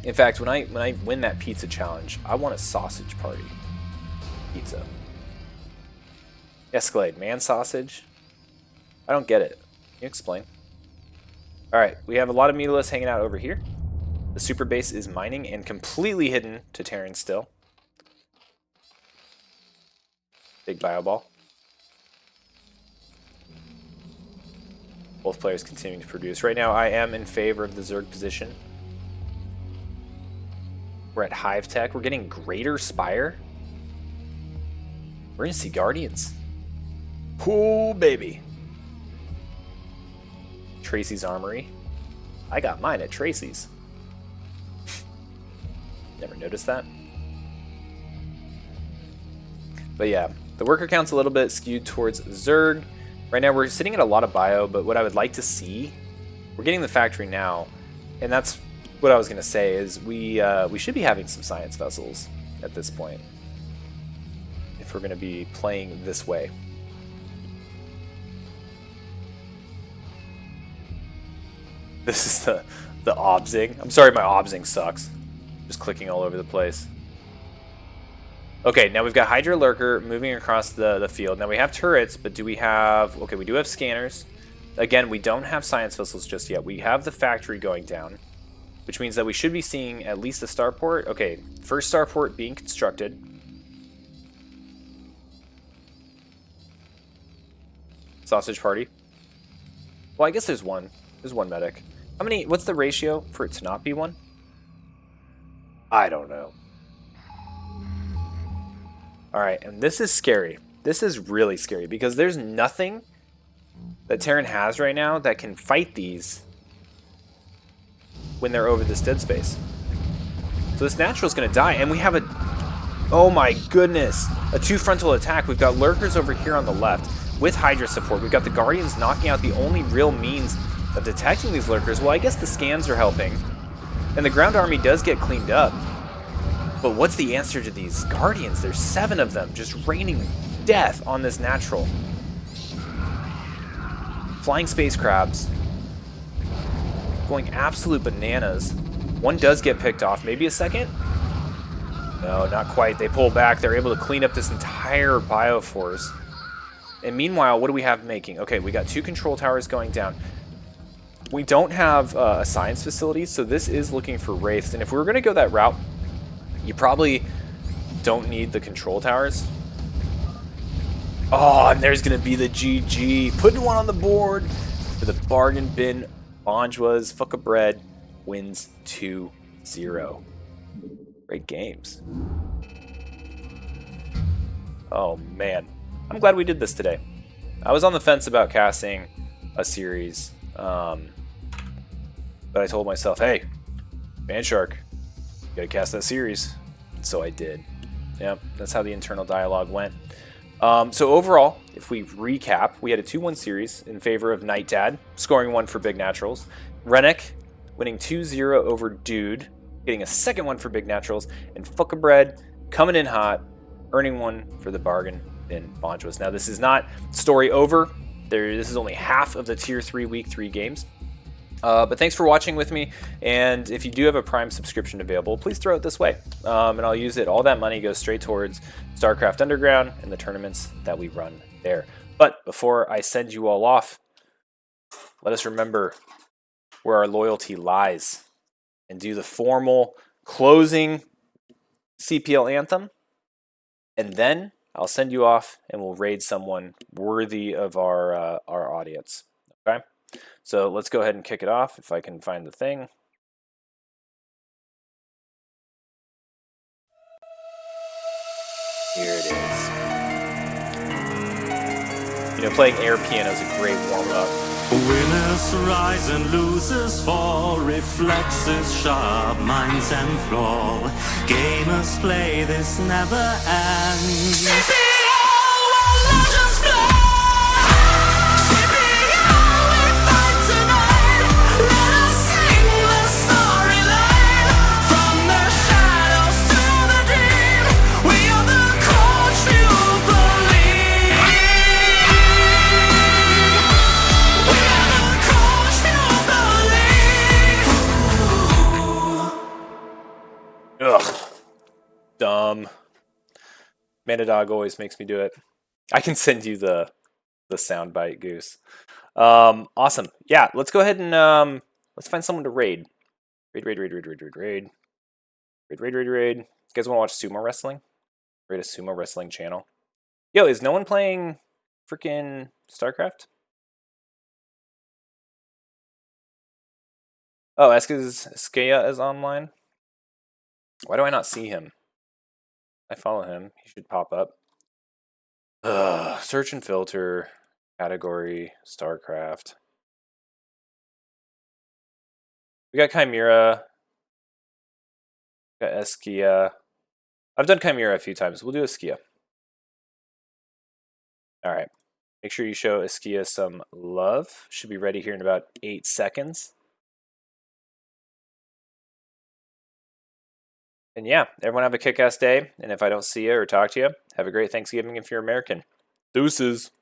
In fact, when I win that pizza challenge, I want a sausage party. Pizza. Escalade, man sausage? I don't get it. Can you explain? Alright, we have a lot of mutalisks hanging out over here. The super base is mining and completely hidden to Terran still. Big bio ball. Both players continuing to produce. Right now, I am in favor of the Zerg position. We're at Hive Tech. We're getting Greater Spire. We're going to see Guardians. Ooh, baby. Tracy's Armory. I got mine at Tracy's. Never noticed that. But yeah, the worker count's a little bit skewed towards Zerg. Right now we're sitting at a lot of bio, but what I would like to see, we're getting the factory now, and that's what I was going to say, is we should be having some science vessels at this point, if we're going to be playing this way. This is the obsing. I'm sorry, my obsing sucks. Just clicking all over the place. Okay, now we've got Hydra Lurker moving across the field. Now we have turrets, but do we have... Okay, we do have scanners. Again, we don't have science vessels just yet. We have the factory going down, which means that we should be seeing at least a starport. Okay, first starport being constructed. Sausage party. Well, I guess there's one. There's one medic. How many... What's the ratio for it to not be one? I don't know. Alright, and this is scary. This is really scary because there's nothing that Terran has right now that can fight these when they're over this dead space. So this natural's going to die, and we have a... Oh my goodness! A 2 frontal attack. We've got Lurkers over here on the left with Hydra support. We've got the Guardians knocking out the only real means of detecting these Lurkers. Well, I guess the scans are helping. And the ground army does get cleaned up. But what's the answer to these Guardians? There's 7 of them just raining death on this natural. Flying space crabs. Going absolute bananas. One does get picked off. Maybe a second? No, not quite. They pull back. They're able to clean up this entire bioforce. And meanwhile, what do we have making? Okay, we got 2 control towers going down. We don't have a science facility, so this is looking for wraiths. And if we were going to go that route, you probably don't need the control towers. Oh, and there's going to be the GG. Putting one on the board for the bargain bin. Bonjwas, fkabread, wins 2-0. Great games. Oh, man. I'm glad we did this today. I was on the fence about casting a series. But I told myself, hey, Manshark, you gotta cast that series. And so I did. Yep, that's how the internal dialogue went. So overall, if we recap, we had a 2-1 series in favor of Nightdad, scoring 1 for Big Naturals. Rennac winning 2-0 over Dude, getting a second one for Big Naturals. And fkabread coming in hot, earning 1 for the bargain in Bonjwas. Now, this is not story over. This is only half of the Tier 3 Week 3 games. But thanks for watching with me, and if you do have a Prime subscription available, please throw it this way, and I'll use it. All that money goes straight towards Starcraft Underground and the tournaments that we run there. But before I send you all off, let us remember where our loyalty lies and do the formal closing CPL anthem, and then I'll send you off and we'll raid someone worthy of our audience. Okay? So let's go ahead and kick it off if I can find the thing. Here it is. You know, playing air piano is a great warm-up.
Winners rise and losers fall, reflexes sharp, minds and flaw. Gamers play, this never ends. CPL, legends play! CPL!
Manadog always makes me do it. I can send you the soundbite, Goose. Awesome. Yeah, let's go ahead and let's find someone to raid. Raid. You guys want to watch sumo wrestling? Raid a sumo wrestling channel. Yo, is no one playing freaking Starcraft? Oh, Skea is online. Why do I not see him? I follow him. He should pop up. Search and filter. Category. Starcraft. We got Chimera. We got Eskia. I've done Chimera a few times. We'll do Eskia. Alright. Make sure you show Eskia some love. Should be ready here in about 8 seconds. And yeah, everyone have a kick-ass day. And if I don't see you or talk to you, have a great Thanksgiving if you're American. Deuces.